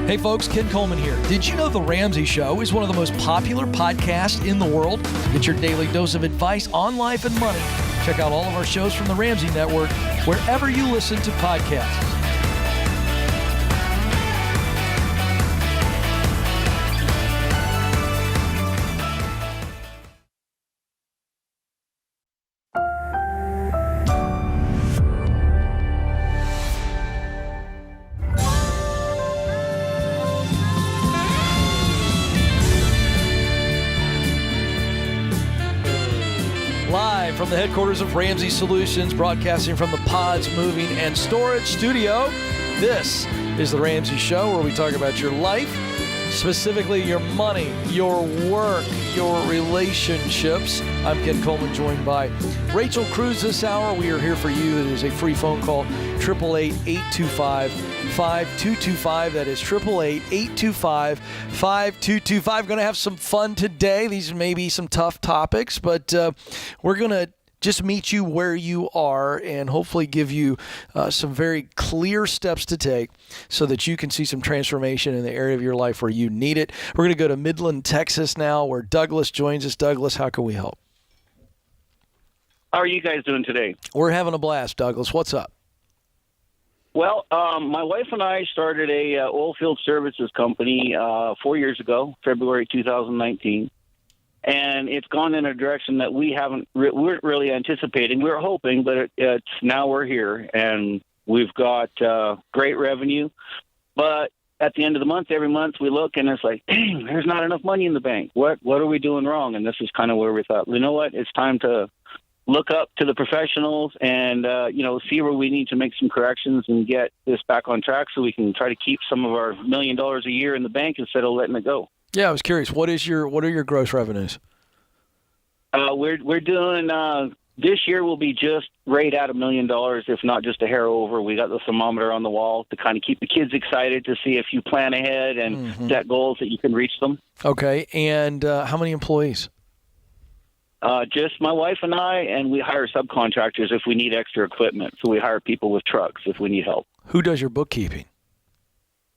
Hey folks, Ken Coleman here. Did you know The Ramsey Show is one of the most popular podcasts in the world? Get your daily dose of advice on life and money. Check out all of our shows from the Ramsey Network wherever you listen to podcasts. From the headquarters of Ramsey Solutions, broadcasting from the Pods Moving and Storage Studio, this is The Ramsey Show, where we talk about your life, specifically your money, your work, your relationships. I'm Ken Coleman, joined by Rachel Cruz this hour. We are here for you. It is a free phone call, 888-825-5225. That is 888-825-5225. Going to have some fun today. These may be some tough topics, but we're going to just meet you where you are and hopefully give you some very clear steps to take so that you can see some transformation in the area of your life where you need it. We're going to go to Midland, Texas now, where Douglas joins us. Douglas, how can we help? How are you guys doing today? We're having a blast, Douglas. What's up? Well, my wife and I started a oil field services company 4 years ago, February 2019. And it's gone in a direction that we weren't really anticipating. We were hoping, but it's now we're here, and we've got great revenue. But at the end of the month, every month we look, and it's like, dang, there's not enough money in the bank. What are we doing wrong? And this is kind of where we thought, you know what, it's time to look up to the professionals and see where we need to make some corrections and get this back on track so we can try to keep some of our $1 million a year in the bank instead of letting it go. Yeah, I was curious. What are your gross revenues? We're doing this year will be just right at $1 million, if not just a hair over. We got the thermometer on the wall to kind of keep the kids excited to see if you plan ahead and set goals that you can reach them. Okay, and how many employees? Just my wife and I, and we hire subcontractors if we need extra equipment. So we hire people with trucks if we need help. Who does your bookkeeping?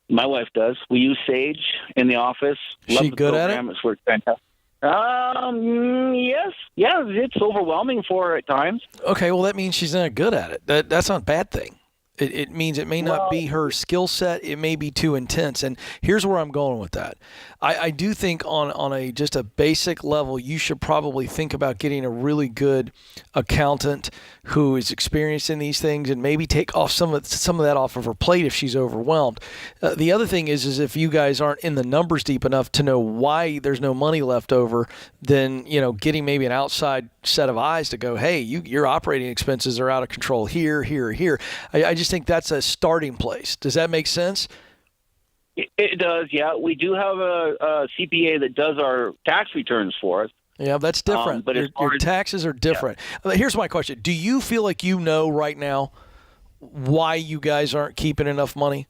My wife does. We use Sage in the office. Is she good at it? It's worked fantastic. Yes. Yeah, it's overwhelming for her at times. Okay, well, that means she's not good at it. That's not a bad thing. It means it may not be her skill set. It may be too intense. And here's where I'm going with that. I do think on a just a basic level, you should probably think about getting a really good accountant who is experienced in these things and maybe take off some of that off of her plate if she's overwhelmed. The other thing is if you guys aren't in the numbers deep enough to know why there's no money left over, then getting maybe an outside set of eyes to go, hey, your operating expenses are out of control here, here, here. I just think that's a starting place. Does that make sense? It does, yeah. We do have a CPA that does our tax returns for us. Yeah, that's different. But your taxes are different. Yeah. Here's my question. Do you feel like you know right now why you guys aren't keeping enough money?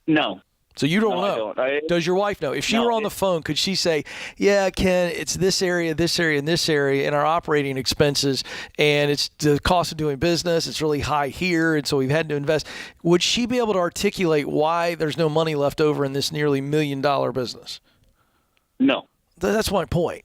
No. So you don't know. Does your wife know? If she were on the phone, could she say, yeah, Ken, it's this area, and this area in our operating expenses, and it's the cost of doing business. It's really high here, and so we've had to invest. Would she be able to articulate why there's no money left over in this nearly $1 million business? No. That's my point.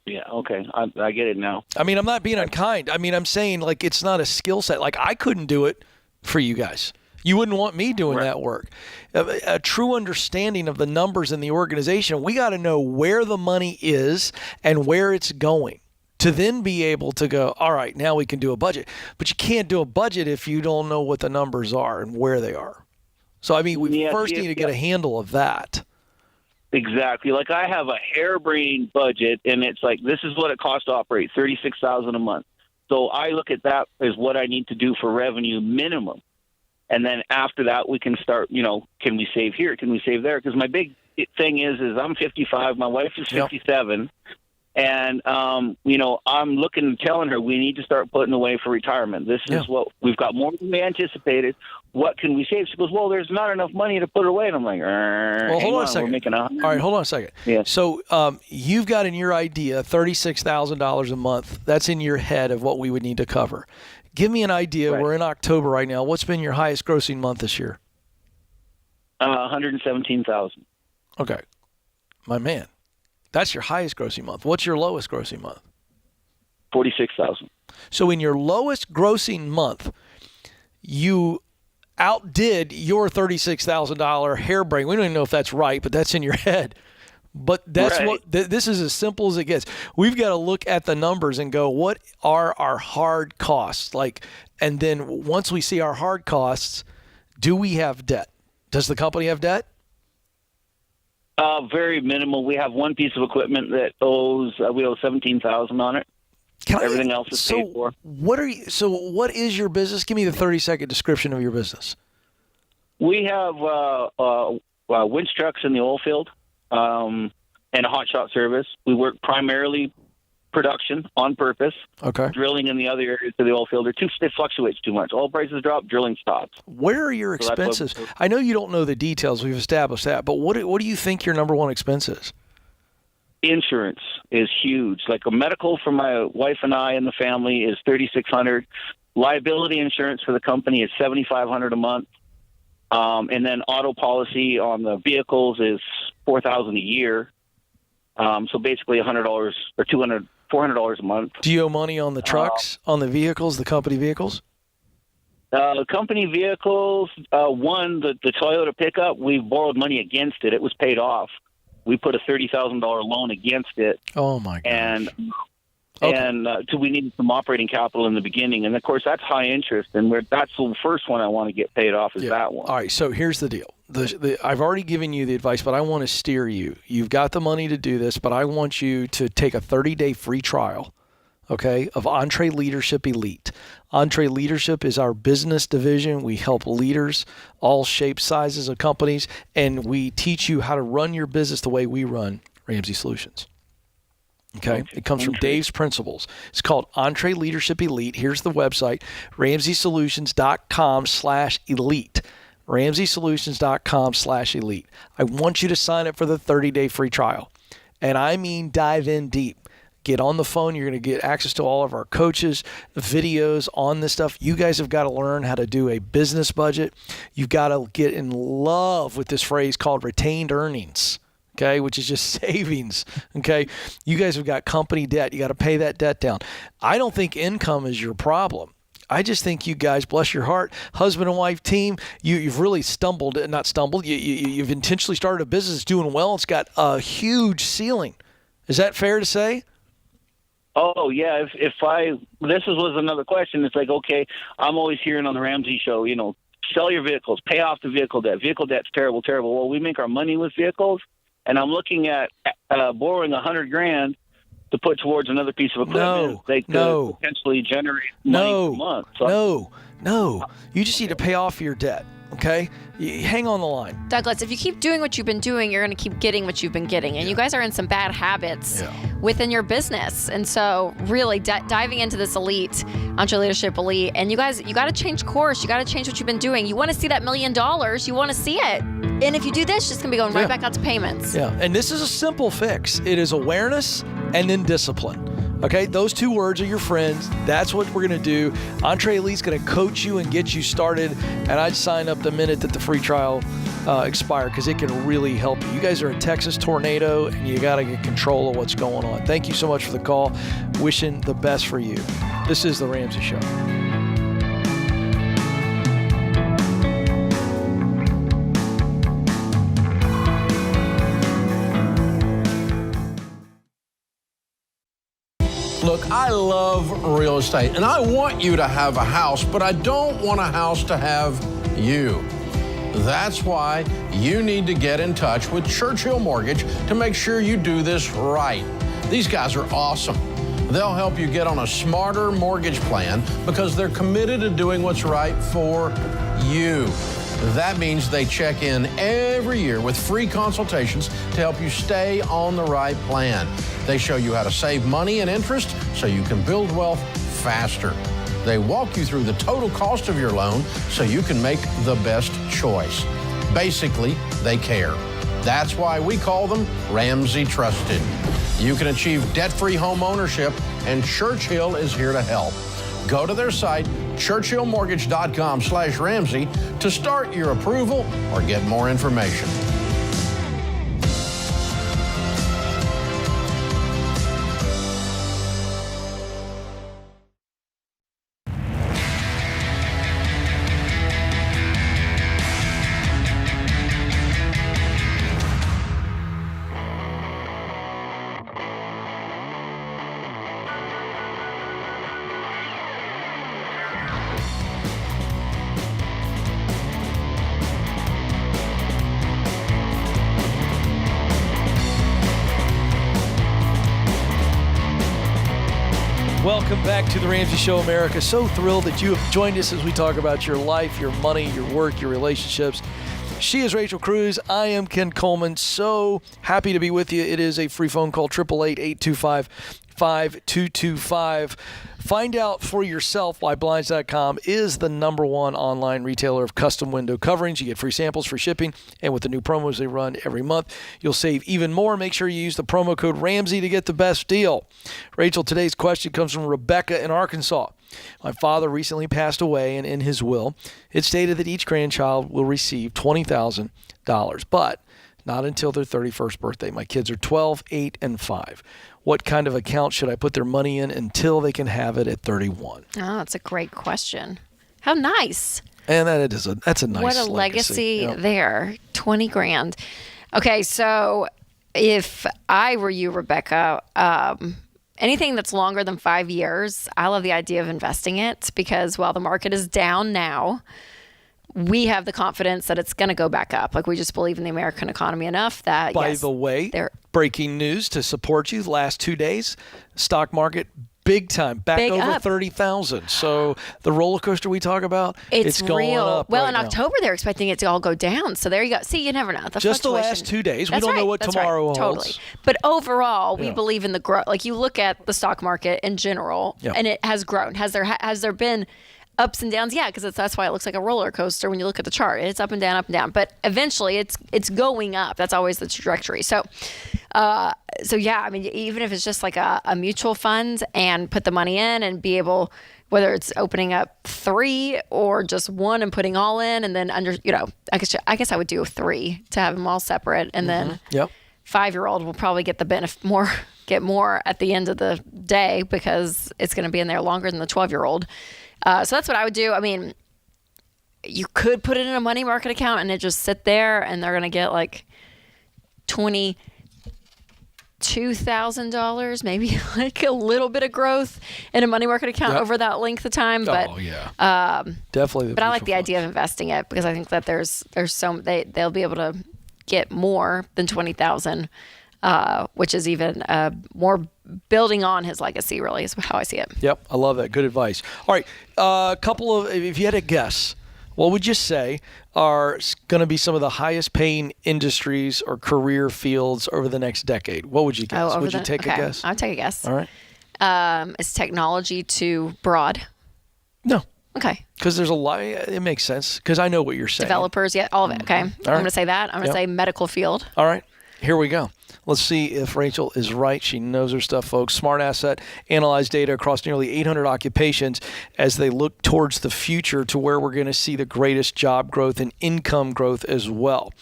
Yeah, okay. I get it now. I mean, I'm not being unkind. I mean, I'm saying, like, it's not a skill set. Like, I couldn't do it for you guys. You wouldn't want me doing that work. A true understanding of the numbers in the organization, we got to know where the money is and where it's going to then be able to go, all right, now we can do a budget. But you can't do a budget if you don't know what the numbers are and where they are. So, I mean, we first need to get a handle of that. Exactly. Like, I have a harebrained budget, and it's like, this is what it costs to operate, $36,000 a month. So I look at that as what I need to do for revenue minimum. And then after that, we can start, can we save here? Can we save there? Because my big thing is I'm 55. My wife is 57. And, I'm telling her we need to start putting away for retirement. This is what we've got more than we anticipated. What can we save? She goes, well, there's not enough money to put away. And I'm like, well, hold on a second. We're making all right, hold on a second. Yeah. So you've got in your idea $36,000 a month. That's in your head of what we would need to cover. Give me an idea. Right. We're in October right now. What's been your highest grossing month this year? $117,000. Okay. My man. That's your highest grossing month. What's your lowest grossing month? $46,000. So in your lowest grossing month, you outdid your $36,000 harebrained. We don't even know if that's right, but that's in your head. But that's right. This is as simple as it gets. We've got to look at the numbers and go, what are our hard costs? And then once we see our hard costs, do we have debt? Does the company have debt? Very minimal. We have one piece of equipment that we owe $17,000 on it. Everything else is paid for. What is your business? Give me the 30-second description of your business. We have winch trucks in the oil field. And a hot shot service. We work primarily production on purpose. Okay. Drilling in the other areas of the oil field, it fluctuates too much. Oil prices drop, drilling stops. Where are your expenses? I know you don't know the details. We've established that. But what do you think your number one expense is? Insurance is huge. Like a medical for my wife and I and the family is $3,600. Liability insurance for the company is $7,500 a month. And then auto policy on the vehicles is $4,000 a year. So basically $100 or $400 a month. Do you owe money on the trucks, on the vehicles, the company vehicles? The company vehicles, the Toyota pickup, we borrowed money against it. It was paid off. We put a $30,000 loan against it. Oh my gosh. And so we needed some operating capital in the beginning. And, of course, that's high interest. And that's the first one I want to get paid off is that one. All right, so here's the deal. I've already given you the advice, but I want to steer you. You've got the money to do this, but I want you to take a 30-day free trial, okay, of Entre Leadership Elite. Entre Leadership is our business division. We help leaders, all shapes, sizes of companies, and we teach you how to run your business the way we run Ramsey Solutions. Okay, it comes from Dave's Principles. It's called Entre Leadership Elite. Here's the website, RamseySolutions.com/elite. RamseySolutions.com/elite. I want you to sign up for the 30-day free trial. And I mean dive in deep. Get on the phone. You're going to get access to all of our coaches, videos on this stuff. You guys have got to learn how to do a business budget. You've got to get in love with this phrase called retained earnings. Okay, which is just savings. Okay, you guys have got company debt. You got to pay that debt down. I don't think income is your problem. I just think you guys, bless your heart, husband and wife team, you've really you've intentionally started a business doing well. It's got a huge ceiling. Is that fair to say? Oh, yeah. This was another question. It's like, okay, I'm always hearing on the Ramsey Show, sell your vehicles, pay off the vehicle debt. Vehicle debt's terrible. Well, we make our money with vehicles. And I'm looking at borrowing $100,000 to put towards another piece of equipment, they could potentially generate money per month. So No. You just need to pay off your debt. Okay? Hang on the line. Douglas, if you keep doing what you've been doing, you're going to keep getting what you've been getting. And you guys are in some bad habits within your business. And so really diving into this elite, EntreLeadership Elite, and you got to change course. You got to change what you've been doing. You want to see that $1 million. You want to see it. And if you do this, it's just going to be going right back out to payments. Yeah. And this is a simple fix. It is awareness and then discipline. Okay, those two words are your friends. That's what we're going to do. EntreElite's going to coach you and get you started. And I'd sign up the minute that the free trial expires because it can really help you. You guys are a Texas tornado, and you got to get control of what's going on. Thank you so much for the call. Wishing the best for you. This is The Ramsey Show. Look, I love real estate, and I want you to have a house, but I don't want a house to have you. That's why you need to get in touch with Churchill Mortgage to make sure you do this right. These guys are awesome. They'll help you get on a smarter mortgage plan because they're committed to doing what's right for you. That means they check in every year with free consultations to help you stay on the right plan. They show you how to save money and interest so you can build wealth faster. They walk you through the total cost of your loan so you can make the best choice. Basically, they care. That's why we call them Ramsey Trusted. You can achieve debt-free home ownership, and Churchill is here to help. Go to their site, churchillmortgage.com/Ramsey, to start your approval or get more information. Welcome back to the Ramsey Show, America. So thrilled that you have joined us as we talk about your life, your money, your work, your relationships. She is Rachel Cruz. I am Ken Coleman. So happy to be with you. It is a free phone call, 888-825-5225. Find out for yourself why Blinds.com is the #1 online retailer of custom window coverings. You get free samples, free shipping, and with the new promos they run every month, you'll save even more. Make sure you use the promo code Ramsey to get the best deal. Rachel, today's question comes from Rebecca in Arkansas. My father recently passed away, and in his will, it stated that each grandchild will receive $20,000, but not until their 31st birthday. My kids are 12, 8, and 5. What kind of account should I put their money in until they can have it at 31? Oh, that's a great question. How nice. And that's a nice What a legacy there. 20 grand. Okay, so if I were you, Rebecca, anything that's longer than 5 years, I love the idea of investing it because while the market is down now, we have the confidence that it's going to go back up. Like we just believe in the American economy enough that, By the way, breaking news to support you, the last 2 days, stock market big time, back over 30,000. So the roller coaster we talk about, it's going real. up. Well, right in now. October, they're expecting it to all go down. So there you go. See, you never know. Just the last 2 days. We don't know what tomorrow holds. Totally. But overall, we believe in the growth. Like you look at the stock market in general, and it has grown. Has there been ups and downs? Yeah, because that's why it looks like a roller coaster when you look at the chart. It's up and down, up and down. But eventually, it's going up. That's always the trajectory. So yeah, I mean, even if it's just like a mutual fund and put the money in and be able, whether it's opening up 3 or just 1 and putting all in, and then I guess I would do 3 to have them all separate, and then 5-year-old will probably get the benefit get more at the end of the day because it's going to be in there longer than the 12-year-old. So that's what I would do. I mean, you could put it in a money market account and it just sit there, and they're going to get like $22,000, maybe like a little bit of growth in a money market account over that length of time. But definitely. But I like the idea of investing it because I think that there's they'll be able to get more than 20,000 which is even more building on his legacy, really, is how I see it. Yep, I love that. Good advice. All right, if you had to guess, what would you say are going to be some of the highest paying industries or career fields over the next decade? What would you guess? Would you take a guess? I'll take a guess. All right. Is technology too broad? No. Okay. Because there's a lot. It makes sense because I know what you're saying. Developers, yeah, all of it. Okay. I'm going to say that. I'm going to say medical field. All right. Here we go. Let's see if Rachel is right. She knows her stuff, folks. Smart Asset analyzed data across nearly 800 occupations as they look towards the future to where we're going to see the greatest job growth and income growth as well.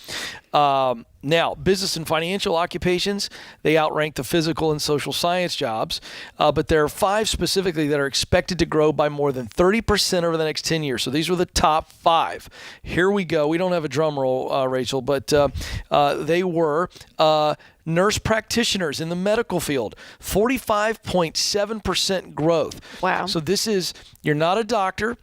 Now, business and financial occupations, they outrank the physical and social science jobs, but there are 5 specifically that are expected to grow by more than 30% over the next 10 years. So these were the top 5. Here we go. We don't have a drum roll, Rachel, but they were nurse practitioners in the medical field, 45.7% growth. Wow. So this is, you're not a doctor,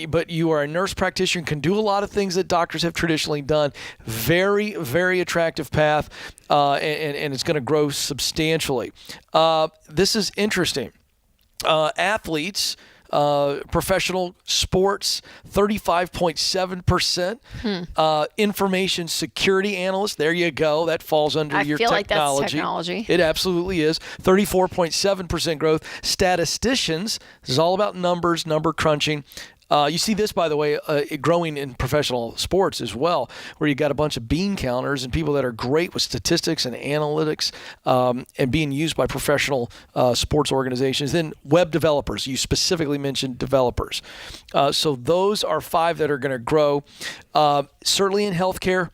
but you are a nurse practitioner and can do a lot of things that doctors have traditionally done. Very, very attractive path, and it's going to grow substantially. This is interesting. Athletes, professional sports, 35.7%. Information security analyst, there you go. That falls under your technology. I feel like that's technology. It absolutely is. 34.7% growth. Statisticians, this is all about numbers, number crunching. You see this, by the way, growing in professional sports as well, where you got a bunch of bean counters and people that are great with statistics and analytics and being used by professional sports organizations. Then web developers, you specifically mentioned developers. So those are 5 that are going to grow, certainly in healthcare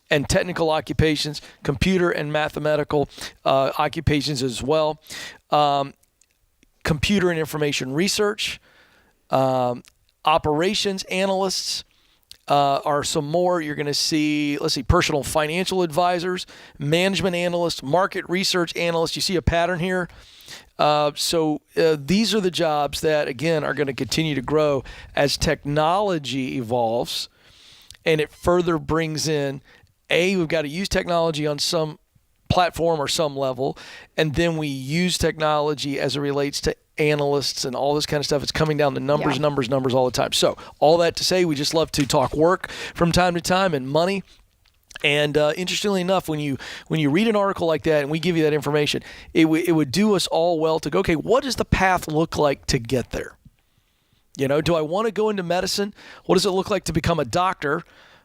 and technical occupations, computer and mathematical occupations as well, computer and information research, operations analysts are some more. You're going to see, personal financial advisors, management analysts, market research analysts. You see a pattern here. So these are the jobs that, again, are going to continue to grow as technology evolves and it further brings in, we've got to use technology on some platform or some level, and then we use technology as it relates to analysts and all this kind of stuff. It's coming down to numbers all the time. So all that to say, we just love to talk work from time to time and money. And interestingly enough, when you read an article like that and we give you that information, it would do us all well to go, okay, what does the path look like to get there? You know, do I want to go into medicine? What does it look like to become a doctor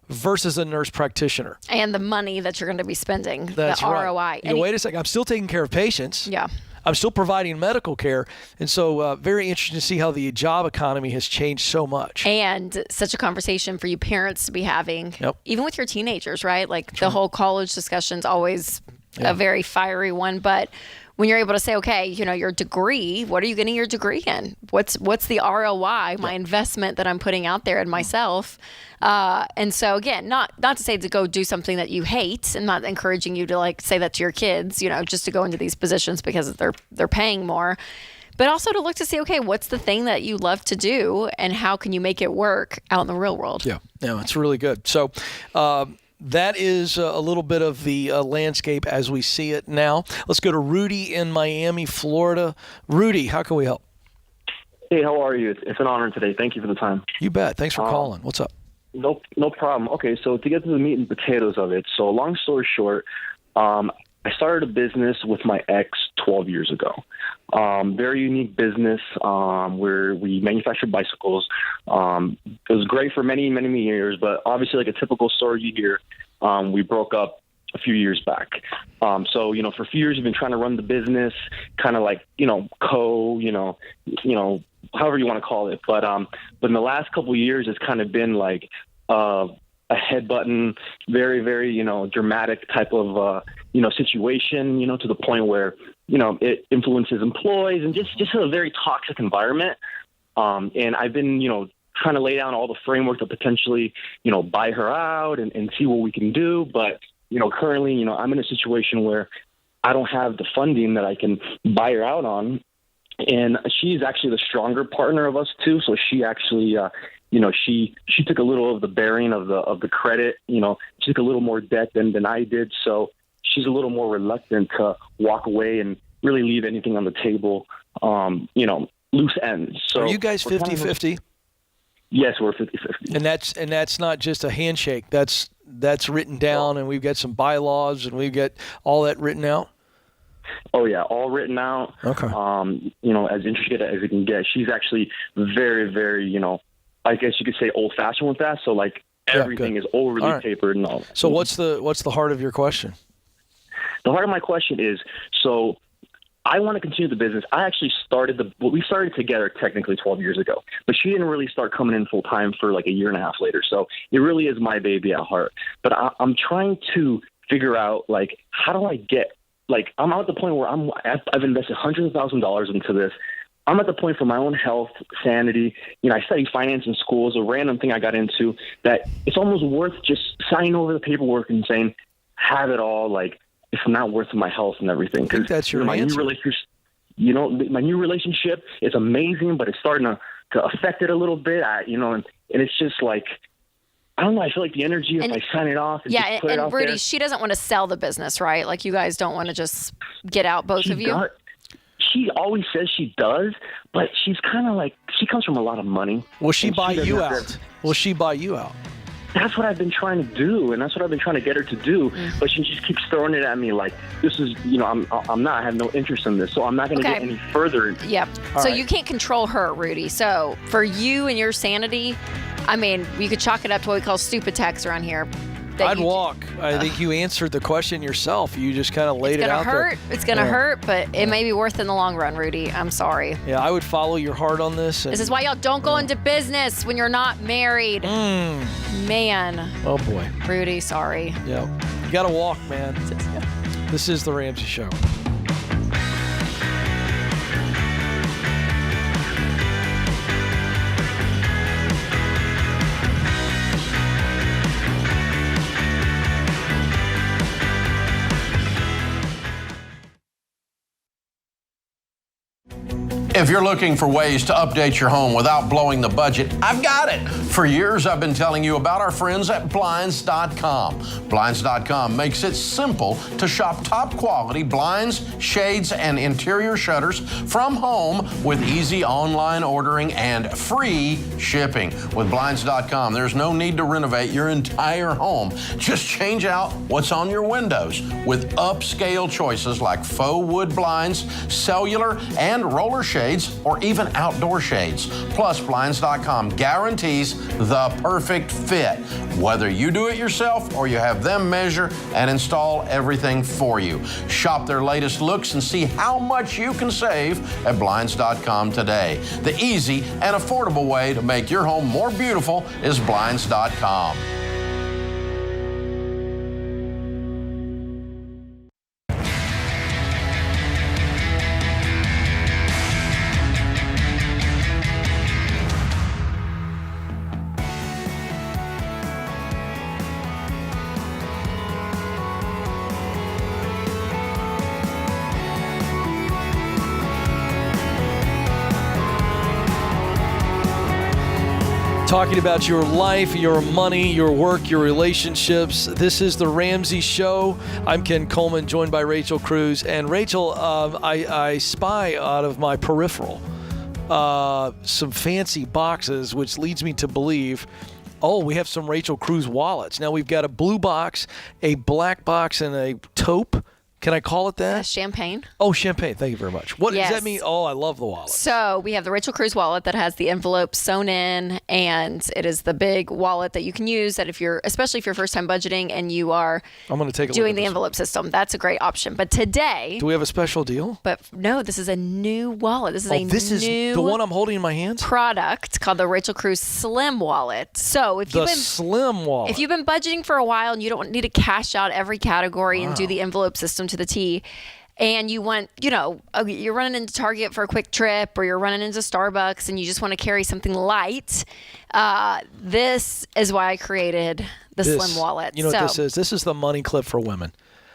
versus a nurse practitioner? And the money that you're going to be spending, That's the right. ROI. Wait a second, I'm still taking care of patients. Yeah. I'm still providing medical care. And so very interesting to see how the job economy has changed so much. And such a conversation for you parents to be having, even with your teenagers, right? Like the whole college discussion's always a very fiery one. But when you're able to say, okay, you know, your degree, what are you getting your degree in? What's the ROI, my investment that I'm putting out there in myself? And so again, not to say to go do something that you hate, and not encouraging you to like say that to your kids, you know, just to go into these positions because they're paying more, but also to look to see, okay, what's the thing that you love to do and how can you make it work out in the real world? Yeah, it's really good. So, that is a little bit of the landscape as we see it now. Let's go to Rudy in Miami, Florida. Rudy, how can we help? Hey, how are you? It's an honor today. Thank you for the time. You bet. Thanks for calling. What's up? No problem. Okay, so to get to the meat and potatoes of it. So long story short, I started a business with my ex 12 years ago. Very unique business where we manufactured bicycles. It was great for many, many, many years, but obviously like a typical story you hear, we broke up a few years back. So, you know, for a few years we've been trying to run the business kind of like, you know, however you want to call it. But in the last couple of years, it's kind of been like a headbutton, very, very, you know, dramatic type of, you know, situation, you know, to the point where, you know, it influences employees and just a very toxic environment. And I've been, you know, trying to lay down all the framework to potentially, you know, buy her out and see what we can do. But, you know, currently, you know, I'm in a situation where I don't have the funding that I can buy her out on. And she's actually the stronger partner of us too. So she actually, you know, she took a little of the bearing of the credit, you know, she took a little more debt than I did. So she's a little more reluctant to walk away and really leave anything on the table, loose ends. So are you guys 50-50? Yes, we're 50-50. And that's not just a handshake. That's written down, and we've got some bylaws, and we've got all that written out. Oh yeah, all written out. Okay. As intricate as it can get. She's actually very, very, I guess you could say old-fashioned with that. So like everything is overly papered and all. So what's the heart of your question? The heart of my question is, so I want to continue the business. I actually we started together technically 12 years ago, but she didn't really start coming in full time for like a year and a half later. So it really is my baby at heart. But I'm trying to figure out, like, how do I get, like, I'm at the point where I've invested hundreds of thousands of dollars into this. I'm at the point for my own health, sanity. I studied finance in school. It's a random thing I got into that it's almost worth just signing over the paperwork and saying, have it all, like, it's not worth my health and everything. I think that's your my answer. My new relationship is amazing, but it's starting to affect it a little bit. And it's just like, I don't know. I feel like the energy, if I sign it off, and just put it out Rudy, there. she doesn't want to sell the business, right? Like, you guys don't want to just get out, both of you. She always says she does, but she's kind of like, she comes from a lot of money. Will she buy you out? Will she buy you out? That's what I've been trying to do, and that's what I've been trying to get her to do. But she just keeps throwing it at me like, this is, I have no interest in this, so I'm not going to get any further. Yep. So you can't control her, Rudy. So for you and your sanity, I mean, you could chalk it up to what we call stupid text around here. I'd walk. I think you answered the question yourself. You just kind of laid it out there. It's going to hurt, but it may be worth in the long run, Rudy. I'm sorry. Yeah, I would follow your heart on this. This is why y'all don't go into business when you're not married. Man. Oh, boy. Rudy, sorry. Yeah. You got to walk, man. This is The Ramsey Show. If you're looking for ways to update your home without blowing the budget, I've got it. For years, I've been telling you about our friends at Blinds.com. Blinds.com makes it simple to shop top quality blinds, shades, and interior shutters from home with easy online ordering and free shipping. With Blinds.com, there's no need to renovate your entire home. Just change out what's on your windows with upscale choices like faux wood blinds, cellular, and roller shades, or even outdoor shades. Plus, Blinds.com guarantees the perfect fit, whether you do it yourself or you have them measure and install everything for you. Shop their latest looks and see how much you can save at Blinds.com today. The easy and affordable way to make your home more beautiful is Blinds.com. Talking about your life, your money, your work, your relationships. This is The Ramsey Show. I'm Ken Coleman, joined by Rachel Cruz. And Rachel, I spy out of my peripheral some fancy boxes, which leads me to believe, we have some Rachel Cruz wallets. Now, we've got a blue box, a black box, and a taupe. Can I call it that? Champagne. Oh, champagne. Thank you very much. What does that mean? Oh, I love the wallet. So we have the Rachel Cruz wallet that has the envelope sewn in, and it is the big wallet that you can use that especially if you're first time budgeting and you are doing the envelope system. That's a great option. But today, do we have a special deal? But no, this is a new wallet. This is is the one I'm holding in my hands? Product called the Rachel Cruz Slim Wallet. So if Slim wallet. If you've been budgeting for a while and you don't need to cash out every category and do the envelope system to the T, and you want, you're running into Target for a quick trip, or you're running into Starbucks and you just want to carry something light, this is why I created the Slim Wallet. You know what this is? This is the money clip for women.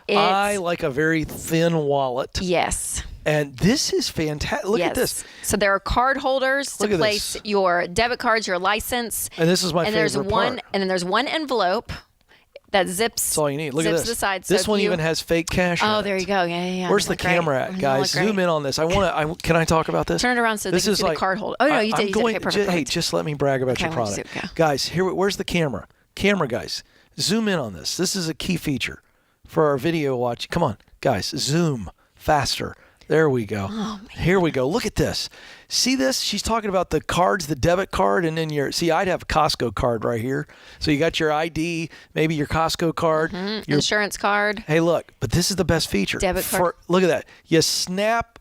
I like a very thin wallet. Yes. And this is fantastic. Look at this. So there are card holders to place your debit cards, your license. And this is my favorite part. And then there's one envelope that zips. That's all you need. Look at this. The side. This one even has fake cash. Oh, there you go. Yeah. Where's the camera at, guys? Zoom in on this. Can I talk about this? Turn it around so they can see the card holder. Oh no, you did. Okay, perfect. Hey, just let me brag about your product, guys. Where's the camera? Camera, guys. Zoom in on this. This is a key feature for our video watch. Come on, guys. Zoom faster. There we go. Oh, here we go. Look at this. See this? She's talking about the cards, the debit card, and then I'd have a Costco card right here. So you got your ID, maybe your Costco card. Your insurance card. Hey, look, but this is the best feature. Debit card. Look at that. You snap,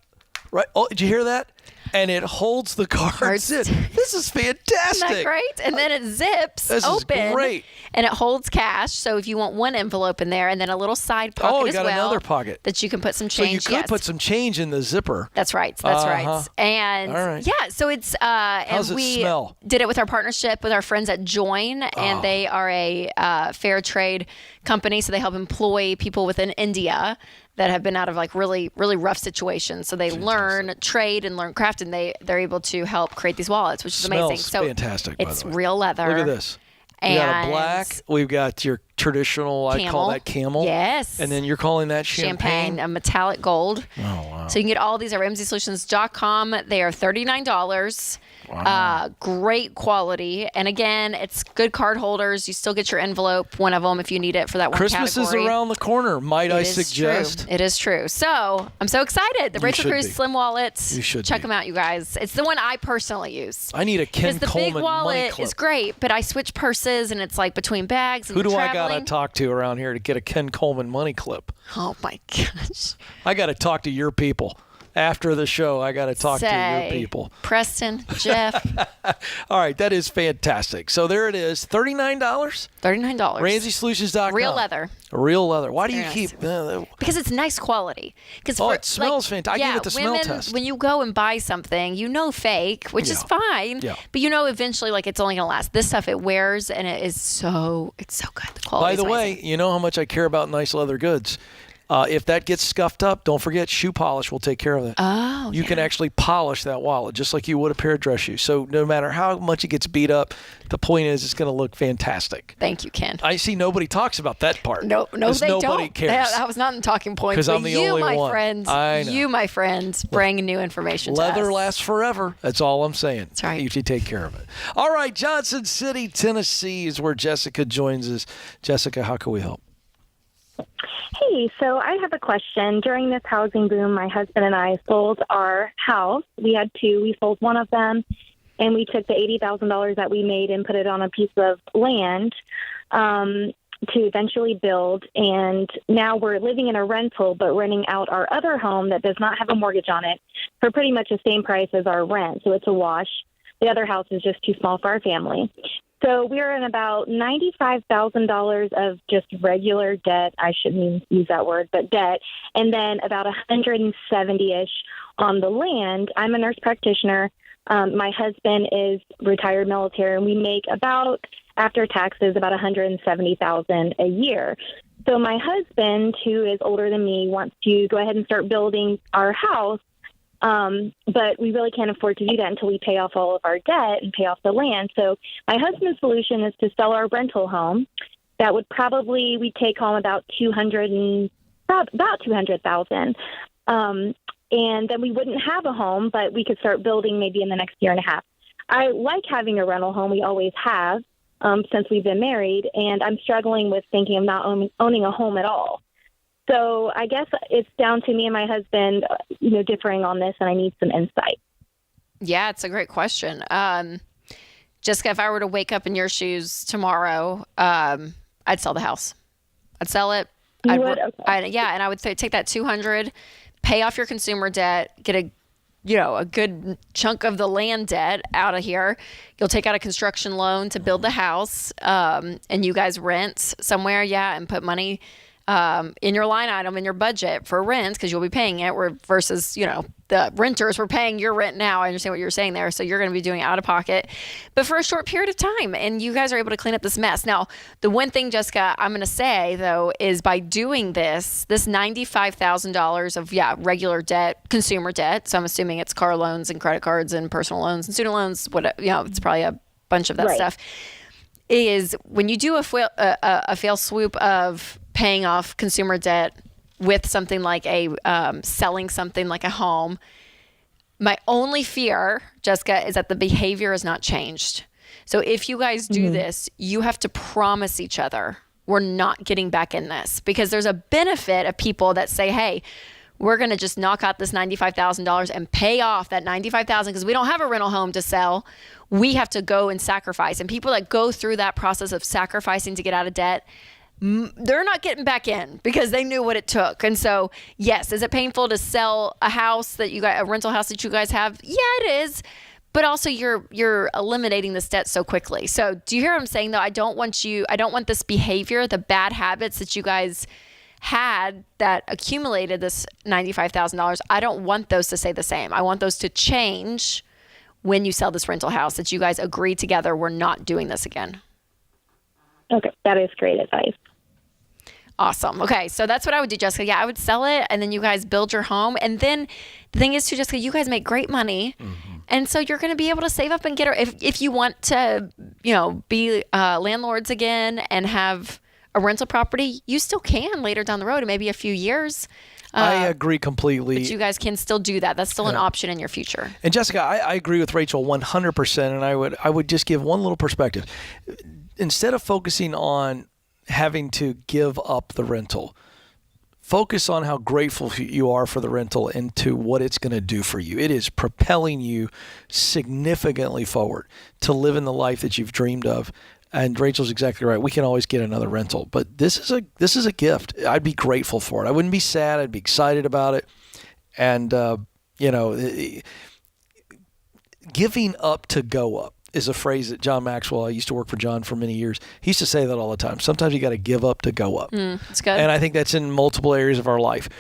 right? Oh, did you hear that? And it holds the cards in. This is fantastic. Isn't that great? And then it zips this open. Is great. And it holds cash. So if you want one envelope in there and then a little side pocket as well. Oh, you got another pocket. That you can put some change. So you could put some change in the zipper. That's right. That's right. And yeah, so it's How's and we it smell? did it with our partnership with our friends at Join, and they are a fair trade company. So they help employ people within India that have been out of like really, really rough situations. So they learn trade and learn craft, and they're able to help create these wallets, which is amazing. So fantastic. It's real leather. Look at this. We got a black. We've got your traditional. I call that camel. Yes. And then you're calling that champagne. A metallic gold. Oh wow. So you can get all these at RamseySolutions.com. They are $39. Wow. Great quality. And again, it's good card holders. You still get your envelope, one of them, if you need it for that one Christmas category. Is around the corner, might I suggest. True. It is true. So I'm so excited. The Rachel Cruz Slim Wallet. You should check them out, you guys. It's the one I personally use. I need a Ken Coleman the big wallet money clip. Is great, but I switch purses and it's like between bags and Who do traveling. I got to talk to around here to get a Ken Coleman money clip? Oh my gosh. I got to talk to your people. After the show, I got to talk to your people. Preston, Jeff. All right, that is fantastic. So there it is, $39? $39. RamseySolutions.com. Real leather. Real leather. Why do you keep... because it's nice quality. It smells fantastic. I give it the smell test. When you go and buy something, you know fake, which is fine. Yeah. But you know eventually like it's only going to last. This stuff, it wears, and it's so good. The quality By the way, you know how much I care about nice leather goods. If that gets scuffed up, don't forget shoe polish will take care of it. Oh, you can actually polish that wallet just like you would a pair of dress shoes. So no matter how much it gets beat up, the point is it's going to look fantastic. Thank you, Ken. I see nobody talks about that part. No, they nobody don't. Cares. That was not in talking points. Because I'm the only one. You, my friend, bring new information to us. Leather lasts forever. That's all I'm saying. That's right. If you take care of it. All right, Johnson City, Tennessee is where Jessica joins us. Jessica, how can we help? Hey, so I have a question. During this housing boom, my husband and I sold our house. We had two. We sold one of them, and we took the $80,000 that we made and put it on a piece of land to eventually build. And now we're living in a rental, but renting out our other home that does not have a mortgage on it for pretty much the same price as our rent. So it's a wash. The other house is just too small for our family. So we're in about $95,000 of just regular debt. I shouldn't use that word, but debt. And then about $170-ish on the land. I'm a nurse practitioner. My husband is retired military, and we make about, after taxes, about $170,000 a year. So my husband, who is older than me, wants to go ahead and start building our house. But we really can't afford to do that until we pay off all of our debt and pay off the land. So my husband's solution is to sell our rental home. That would probably, we take home about $200,000. And then we wouldn't have a home, but we could start building maybe in the next year and a half. I like having a rental home. We always have since we've been married. And I'm struggling with thinking of not owning a home at all. So I guess it's down to me and my husband, differing on this, and I need some insight. Yeah, it's a great question. Jessica, if I were to wake up in your shoes tomorrow, I'd sell the house. I'd sell it. You would? Okay. And I would take that $200, pay off your consumer debt, get a good chunk of the land debt out of here. You'll take out a construction loan to build the house, and you guys rent somewhere, and put money in your line item in your budget for rent, because you'll be paying it, versus the renters were paying your rent now. I understand what you're saying there. So you're going to be doing it out of pocket, but for a short period of time, and you guys are able to clean up this mess. Now, the one thing, Jessica, I'm going to say though, is by doing this $95,000 of regular debt, consumer debt. So I'm assuming it's car loans and credit cards and personal loans and student loans. It's probably a bunch of that stuff. is when you do a fail swoop of paying off consumer debt with something like selling something like a home, my only fear, Jessica, is that the behavior is not changed. So if you guys do this, you have to promise each other, we're not getting back in this, because there's a benefit of people that say, hey, we're going to just knock out this $95,000 and pay off that $95,000 because we don't have a rental home to sell. We have to go and sacrifice. And people that go through that process of sacrificing to get out of debt, they're not getting back in because they knew what it took. And so, yes, is it painful to sell a house that a rental house that you guys have? Yeah, it is. But also you're eliminating this debt so quickly. So do you hear what I'm saying though? I don't want this behavior, the bad habits that you guys had that accumulated this $95,000. I don't want those to stay the same. I want those to change when you sell this rental house, that you guys agree together, we're not doing this again. Okay. That is great advice. Awesome. Okay. So that's what I would do, Jessica. Yeah, I would sell it and then you guys build your home. And then the thing is too, Jessica, you guys make great money. And so you're going to be able to save up and get her if you want to, be landlords again and have a rental property, you still can later down the road, maybe a few years. I agree completely. But you guys can still do that. That's still an option in your future. And Jessica, I agree with Rachel 100%. And I would just give one little perspective. Instead of focusing on having to give up the rental, focus on how grateful you are for the rental and to what it's going to do for you. It is propelling you significantly forward to living the life that you've dreamed of. And Rachel's exactly right. We can always get another rental, but this is a gift. I'd be grateful for it. I wouldn't be sad. I'd be excited about it. And giving up to go up is a phrase that John Maxwell, I used to work for John for many years, he used to say that all the time. Sometimes you got to give up to go up. That's good. And I think that's in multiple areas of our life.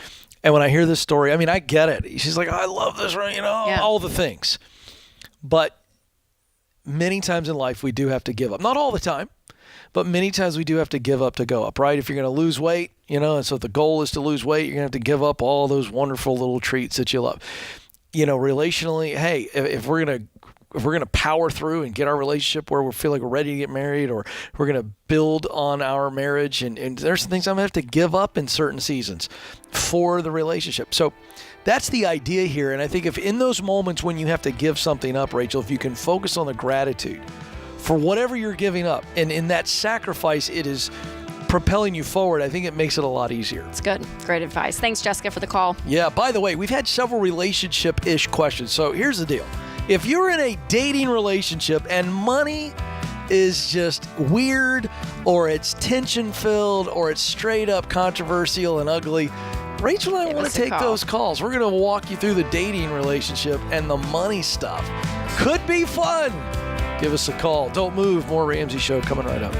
And when I hear this story, I mean, I get it. She's like, I love this, all the things. But many times in life, we do have to give up. Not all the time, but many times we do have to give up to go up, right? If you're going to lose weight, and so if the goal is to lose weight, you're going to have to give up all those wonderful little treats that you love. Relationally, hey, if we're going to power through and get our relationship where we feel like we're ready to get married, or we're going to build on our marriage, and there's some things I'm going to have to give up in certain seasons for the relationship. So that's the idea here. And I think if in those moments when you have to give something up, Rachel, if you can focus on the gratitude for whatever you're giving up, and in that sacrifice, it is propelling you forward, I think it makes it a lot easier. It's good. Great advice. Thanks, Jessica, for the call. Yeah. By the way, we've had several relationship-ish questions. So here's the deal. If you're in a dating relationship and money is just weird, or it's tension-filled, or it's straight up controversial and ugly, Rachel and I want to take those calls. We're going to walk you through the dating relationship and the money stuff. Could be fun. Give us a call. Don't move. More Ramsey Show coming right up.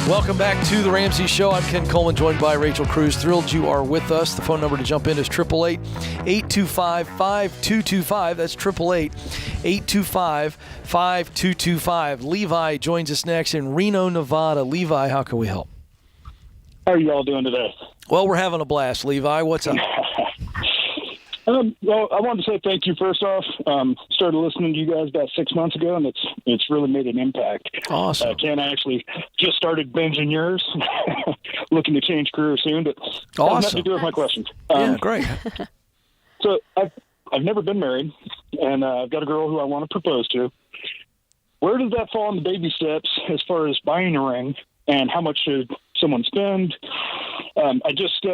Welcome back to the Ramsey Show. I'm Ken Coleman, joined by Rachel Cruz. Thrilled you are with us. The phone number to jump in is 888-825-5225. That's 888-825-5225. Levi joins us next in Reno, Nevada. Levi, how can we help? How are you all doing today? Well, we're having a blast. Levi, what's up? Well, I wanted to say thank you first off. Started listening to you guys about 6 months ago, and it's really made an impact. Awesome. Ken, I actually just started binging yours, looking to change career soon, but awesome. Has nothing to do with my questions. Yeah, great. So I've never been married, and I've got a girl who I want to propose to. Where does that fall in the baby steps as far as buying a ring, and how much should someone spend? I just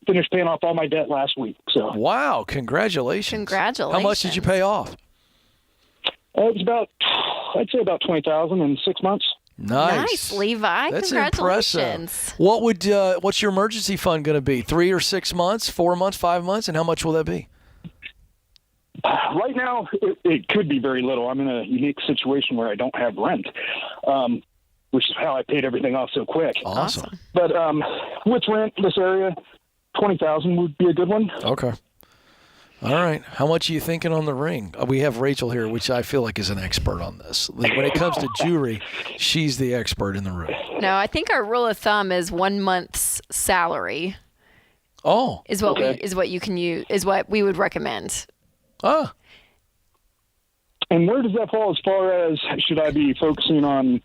finished paying off all my debt last week. So wow, congratulations! How much did you pay off? It's about, I'd say about $20,000 in 6 months. Nice, Levi. That's Congratulations. Impressive. What's your emergency fund going to be? 3 or 6 months, 4 months, 5 months, and how much will that be? Right now, it could be very little. I'm in a unique situation where I don't have rent, which is how I paid everything off so quick. Awesome. But with rent, this area, $20,000 would be a good one. Okay. All right. How much are you thinking on the ring? We have Rachel here, which I feel like is an expert on this. When it comes to jewelry, she's the expert in the room. No, I think our rule of thumb is 1 month's salary. Oh. Is what you can use, is what we would recommend. Ah. And where does that fall as far as should I be focusing on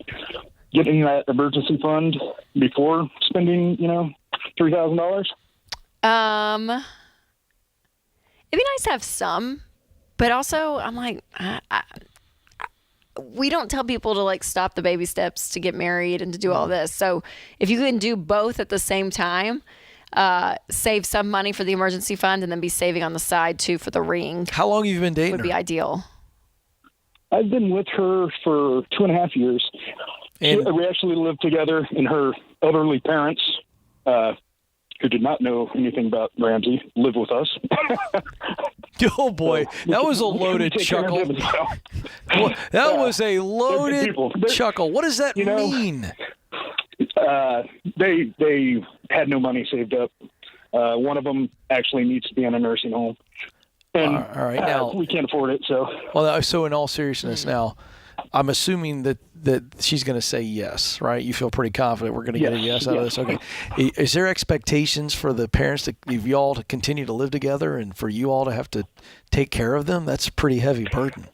getting that emergency fund before spending, $3,000? It'd be nice to have some, but also I'm like, we don't tell people to like stop the baby steps to get married and to do all this. So if you can do both at the same time, save some money for the emergency fund and then be saving on the side too for the ring. How long have you been dating would be ideal. I've been with her for 2.5 years. We actually lived together, and her elderly parents, who did not know anything about Ramsey, live with us. Oh, boy. That was a loaded chuckle. That was a loaded chuckle. What does that mean? They had no money saved up. One of them actually needs to be in a nursing home. And all right, now we can't afford it. So in all seriousness, now I'm assuming that she's going to say yes, right? You feel pretty confident we're going to get a yes out of this. Okay. Is there expectations for the parents of y'all to continue to live together and for you all to have to take care of them? That's a pretty heavy burden.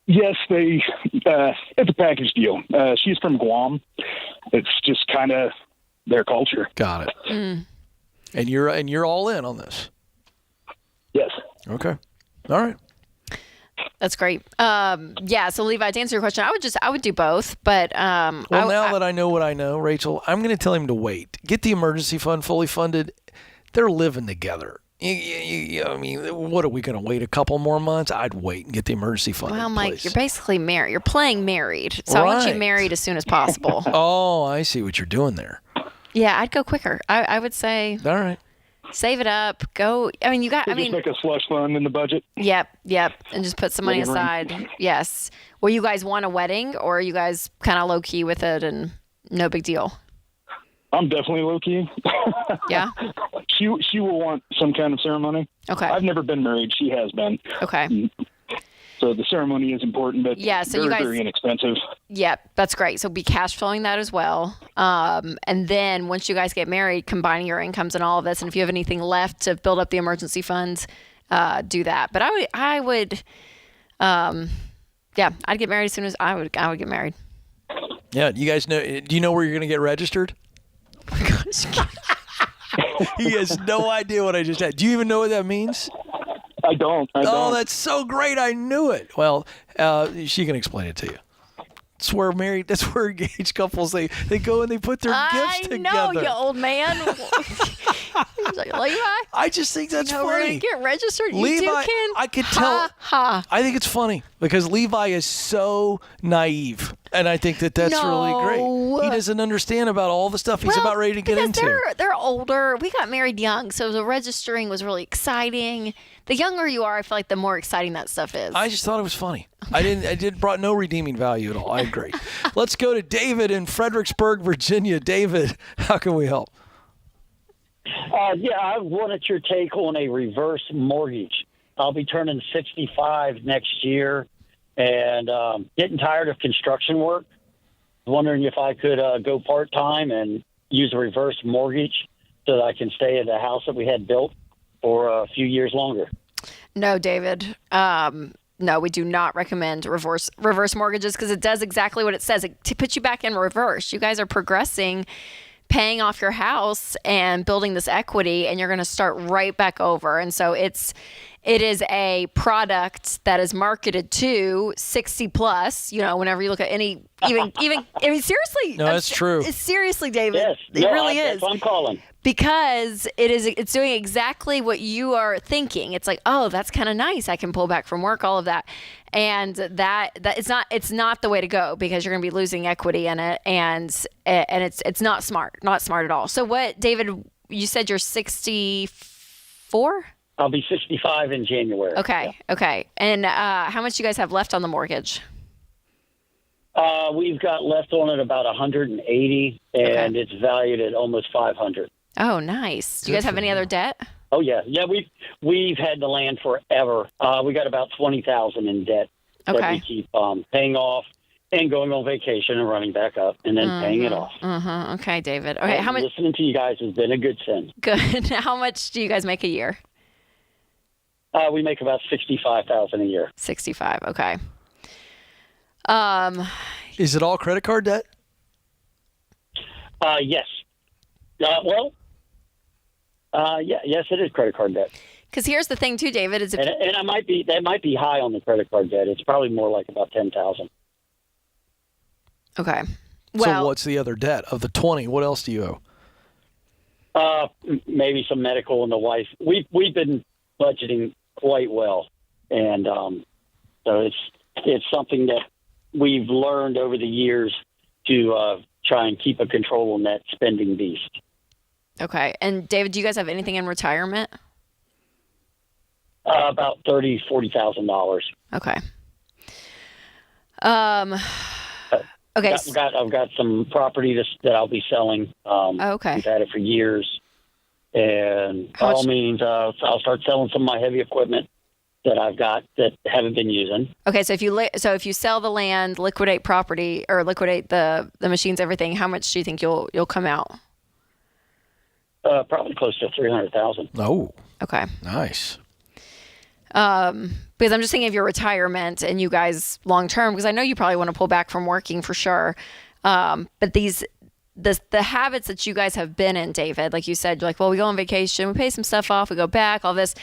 Yes, it's a package deal. She's from Guam. It's just kind of their culture. Got it. And you're all in on this. Yes. Okay. All right. That's great. So Levi, to answer your question, I would do both, but now that I know what I know, Rachel, I'm going to tell him to wait. Get the emergency fund fully funded. They're living together. I mean, what are we going to wait a couple more months? I'd wait and get the emergency fund. Well, in Mike, place. you're basically married. You're playing married, so I want you married as soon as possible. Oh, I see what you're doing there. Yeah, I'd go quicker. I would say. All right. Save it up. Go. I mean, just make a slush fund in the budget. Yep. And just put some money aside. Yes. Will you guys want a wedding, or are you guys kind of low key with it and no big deal? I'm definitely low key. Yeah. She will want some kind of ceremony. Okay. I've never been married. She has been. Okay. So the ceremony is important, but so you guys, very inexpensive. Yep, that's great. So be cash flowing that as well. And then once you guys get married, combining your incomes and all of this, and if you have anything left to build up the emergency funds, do that. But I would, I'd get married as soon as I would get married. Yeah, you guys know? Do you know where you're going to get registered? Oh my gosh. He has no idea what I just said. Do you even know what that means? I don't. Oh, that's so great. I knew it. Well, she can explain it to you. That's where engaged couples, they go and they put their gifts together. I know, you old man. He's like, Levi? I just think that's funny. We're going to get registered. You Levi, too, Ken? I could tell. I think it's funny because Levi is so naive. And I think that's really great. He doesn't understand about all the stuff he's about ready to get into. They're older. We got married young, so the registering was really exciting. The younger you are, I feel like the more exciting that stuff is. I just thought it was funny. Brought no redeeming value at all. I agree. Let's go to David in Fredericksburg, Virginia. David, how can we help? I wanted your take on a reverse mortgage. I'll be turning 65 next year and getting tired of construction work. Wondering if I could go part-time and use a reverse mortgage so that I can stay at the house that we had built for a few years longer. No, David. No, we do not recommend reverse mortgages because it does exactly what it says. It puts you back in reverse. You guys are progressing, paying off your house and building this equity, and you're going to start right back over. And so it's it is a product that is marketed to 60 plus, whenever you look at even, seriously. No, that's true. Seriously, David. Yes. It really is. That's what I'm calling. Because it's doing exactly what you are thinking. It's like, oh, that's kind of nice. I can pull back from work, all of that. And that it's not the way to go, because you're going to be losing equity in it. And it's not smart at all. So what, David, you said you're 64? I'll be 65 in January. Okay. Yeah. Okay. And how much do you guys have left on the mortgage? We've got left on it about 180, and it's valued at almost 500. Oh, nice. Do you guys have any other debt? Oh yeah. We've had the land forever. We got about 20,000 in debt that we keep paying off and going on vacation and running back up and then paying it off. Okay, David. Okay, how much? Listening to you guys has been a good thing. Good. How much do you guys make a year? We make about $65,000 a year. 65. Okay. Is it all credit card debt? Yes. Yes, it is credit card debt. Because here's the thing, too, David, is that might be high on the credit card debt. It's probably more like about 10,000. Okay. Well, so what's the other debt of the 20? What else do you owe? Maybe some medical and the wife. We've been budgeting quite well, and so it's something that we've learned over the years to try and keep a control on that spending beast. Okay. And David, do you guys have anything in retirement? About $30,000-$40,000. Okay. Okay. I've got some property that I'll be selling. Okay. We've had it for years, and by all means, I'll start selling some of my heavy equipment that I've got that haven't been using. Okay, so if you sell the land, liquidate property, or liquidate the machines, everything, how much do you think you'll come out? Probably close to $300,000. Oh. Okay. Nice. Because I'm just thinking of your retirement and you guys long term, because I know you probably want to pull back from working for sure. But the habits that you guys have been in, David, like you said, you're like, well, we go on vacation, we pay some stuff off, we go back, all this.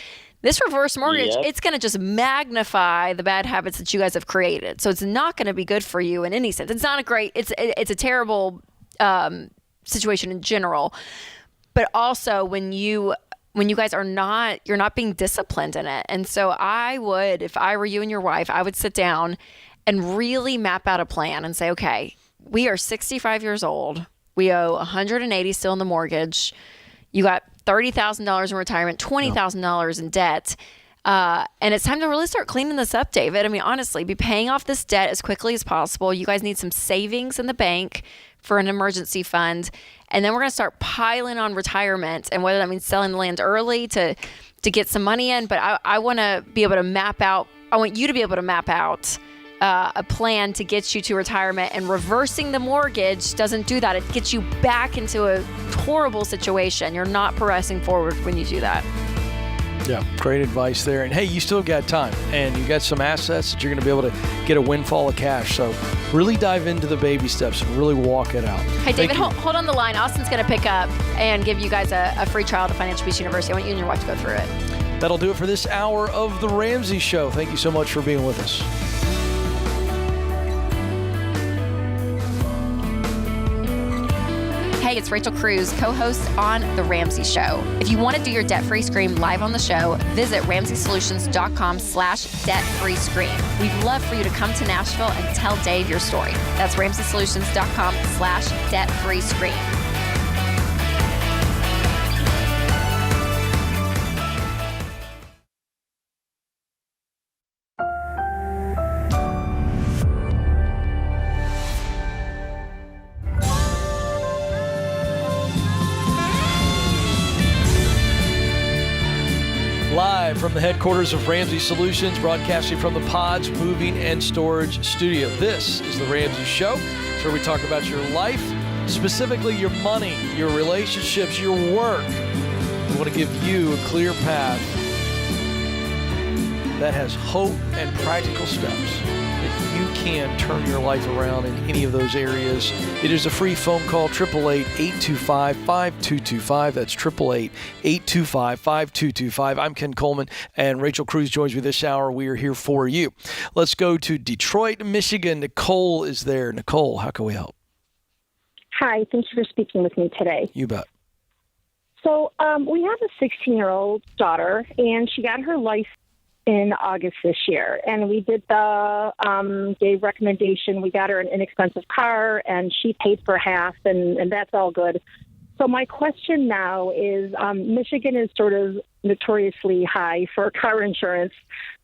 This reverse mortgage, It's going to just magnify the bad habits that you guys have created. So it's not going to be good for you in any sense. It's not it's a terrible situation in general. But also when you guys you're not being disciplined in it. And so I would, if I were you and your wife, I would sit down and really map out a plan and say, okay, we are 65 years old. We owe $180 still in the mortgage. You got $30,000 in retirement, $20,000 in debt. And it's time to really start cleaning this up, David. I mean, honestly, be paying off this debt as quickly as possible. You guys need some savings in the bank for an emergency fund. And then we're going to start piling on retirement, and whether that means selling the land early to get some money in. But I want to be able to map out, I want you to be able to map out a plan to get you to retirement, and reversing the mortgage doesn't do that. It gets you back into a horrible situation. You're not progressing forward when you do that. Yeah, great advice there. And hey, you still got time, and you got some assets that you're going to be able to get a windfall of cash. So really dive into the baby steps and really walk it out. Hey, David, hold on the line. Austin's going to pick up and give you guys a free trial to Financial Peace University. I want you and your wife to go through it. That'll do it for this hour of The Ramsey Show. Thank you so much for being with us. Hey, it's Rachel Cruz, co-host on The Ramsey Show. If you want to do your debt-free scream live on the show, visit RamseySolutions.com/debt-free scream. We'd love for you to come to Nashville and tell Dave your story. That's RamseySolutions.com/debt-free scream. Live from the headquarters of Ramsey Solutions, broadcasting from the Pods Moving and Storage Studio. This is The Ramsey Show. It's where we talk about your life, specifically your money, your relationships, your work. We want to give you a clear path that has hope and practical steps. that you can turn your life around in any of those areas. It is a free phone call, 888-825-5225. That's 888-825-5225. I'm Ken Coleman, and Rachel Cruz joins me this hour. We are here for you. Let's go to Detroit, Michigan. Nicole is there. Nicole, how can we help? Hi, thank you for speaking with me today. You bet. So we have a 16-year-old daughter, and she got her license in August this year. And we did the Dave recommendation. We got her an inexpensive car, and she paid for half, and that's all good. So my question now is, Michigan is sort of notoriously high for car insurance.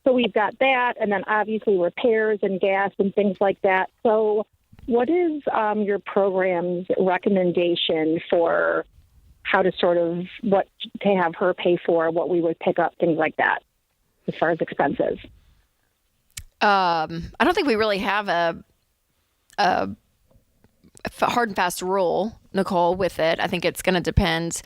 So we've got that, and then obviously repairs and gas and things like that. So what is your program's recommendation for how to sort of what to have her pay for, what we would pick up, things like that, as far as expenses? I don't think we really have a hard and fast rule, Nicole, with it. I think it's going to depend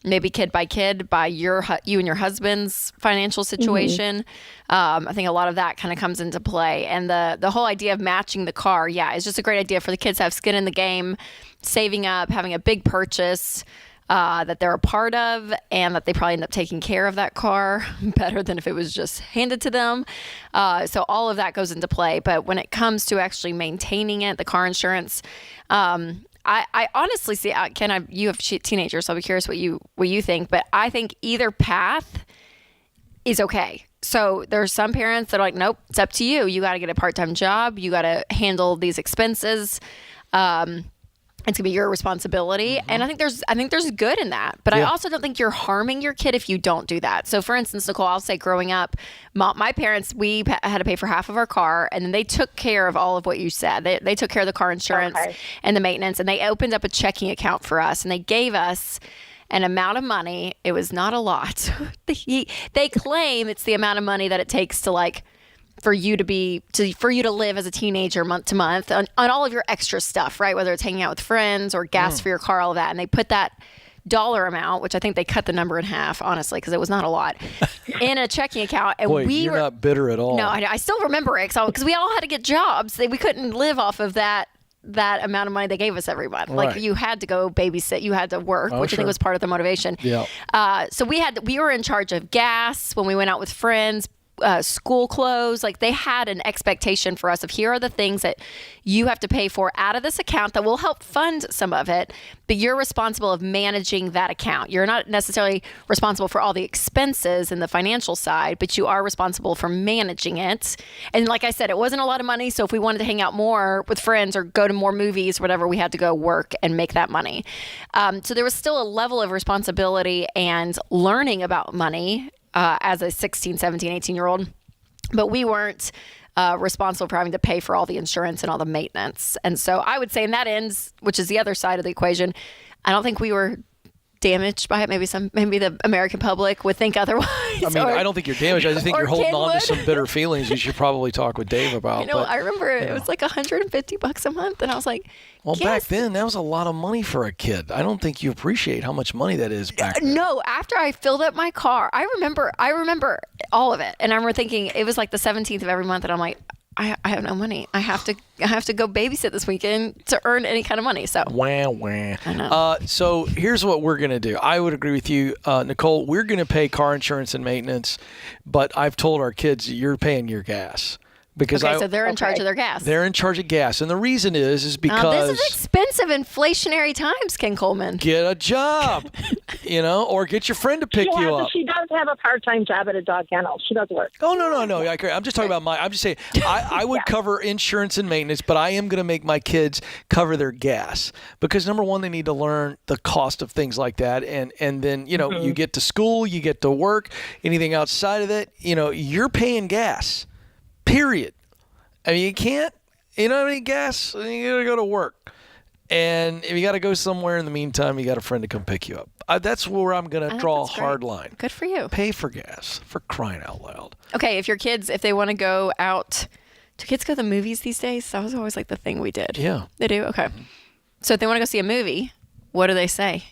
maybe kid by kid by you and your husband's financial situation. I think a lot of that kind of comes into play. And the whole idea of matching the car, is just a great idea for the kids to have skin in the game, saving up, having a big purchase that they're a part of, and that they probably end up taking care of that car better than if it was just handed to them. So all of that goes into play. But when it comes to actually maintaining it, the car insurance, I honestly see, Ken, you have teenagers, so I'll be curious what you think. But I think either path is okay. So there's some parents that are like, nope, it's up to you. You got to get a part-time job. You got to handle these expenses. It's gonna be your responsibility, and I think there's good in that. But I also don't think you're harming your kid if you don't do that. So, for instance, Nicole, I'll say, growing up, my parents, we had to pay for half of our car, and then they took care of all of what you said. They took care of the car insurance and the maintenance, and they opened up a checking account for us, and they gave us an amount of money. It was not a lot. They claim it's the amount of money that it takes to for you to live as a teenager month to month on all of your extra stuff, right? Whether it's hanging out with friends or gas for your car, all of that. And they put that dollar amount, which I think they cut the number in half, honestly, because it was not a lot, in a checking account. And Boy, you're not bitter at all. No, I still remember it because we all had to get jobs. We couldn't live off of that amount of money they gave us every month. Right. You had to go babysit, you had to work, which I think was part of the motivation. Yeah. So we were in charge of gas when we went out with friends, school clothes. They had an expectation for us of, here are the things that you have to pay for out of this account that will help fund some of it, but you're responsible of managing that account. You're not necessarily responsible for all the expenses and the financial side, but you are responsible for managing it. And like I said, it wasn't a lot of money, so if we wanted to hang out more with friends or go to more movies, whatever, we had to go work and make that money. So there was still a level of responsibility and learning about money as a 16, 17, 18-year-old, but we weren't responsible for having to pay for all the insurance and all the maintenance. And so I would say in that ends, which is the other side of the equation, I don't think we were damaged by it. Maybe the American public would think otherwise. I mean, I don't think you're damaged. I just think you're holding on to some bitter feelings you should probably talk with Dave about. I remember it was like $150 a month, and I was like, well, back then, that was a lot of money for a kid. I don't think you appreciate how much money that is back then. No, after I filled up my car, I remember all of it. And I remember thinking it was like the 17th of every month, and I'm like, I have no money. I have to go babysit this weekend to earn any kind of money. So wah. I know. So here's what we're gonna do. I would agree with you, Nicole. We're gonna pay car insurance and maintenance, but I've told our kids you're paying your gas. Because so they're in charge of their gas. They're in charge of gas. And the reason is because... this is expensive, inflationary times, Ken Coleman. Get a job, or get your friend to pick you up. She does have a part-time job at a dog kennel. She does work. Oh, no. I'm just talking about I'm just saying, I would cover insurance and maintenance, but I am going to make my kids cover their gas. Because, number one, they need to learn the cost of things like that. And then, you get to school, you get to work, anything outside of it, you're paying gas. Period. I mean, you can't, gas, you got to go to work. And if you got to go somewhere in the meantime, you got a friend to come pick you up. That's where I'm going to draw a hard line. Good for you. Pay for gas, for crying out loud. Okay, if your kids, if they want to go out, do kids go to the movies these days? That was always the thing we did. Yeah. They do? Okay. So if they want to go see a movie, what do they say?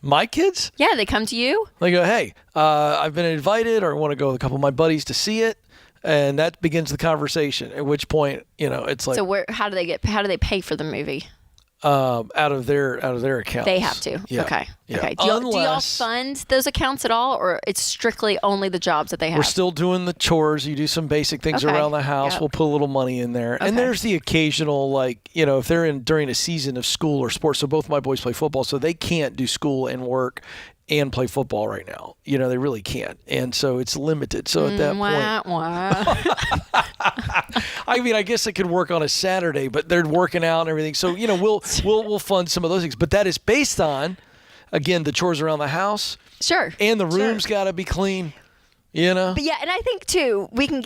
My kids? Yeah, they come to you. They go, hey, I've been invited, or I want to go with a couple of my buddies to see it. And that begins the conversation, at which point, it's like. So how do they pay for the movie? Out of their accounts. They have to. Yeah. Okay. Yeah. Okay. Do y'all fund those accounts at all, or it's strictly only the jobs that they have? We're still doing the chores. You do some basic things around the house. We'll put a little money in there. And there's the occasional, if they're during a season of school or sports. So both my boys play football, so they can't do school and work and play football right now. They really can't. And so it's limited. So at that point. I guess it could work on a Saturday, but they're working out and everything. So, we'll fund some of those things. Like, that is based on, again, the chores around the house. Sure. And the room's got to be clean, But yeah, and I think too, we can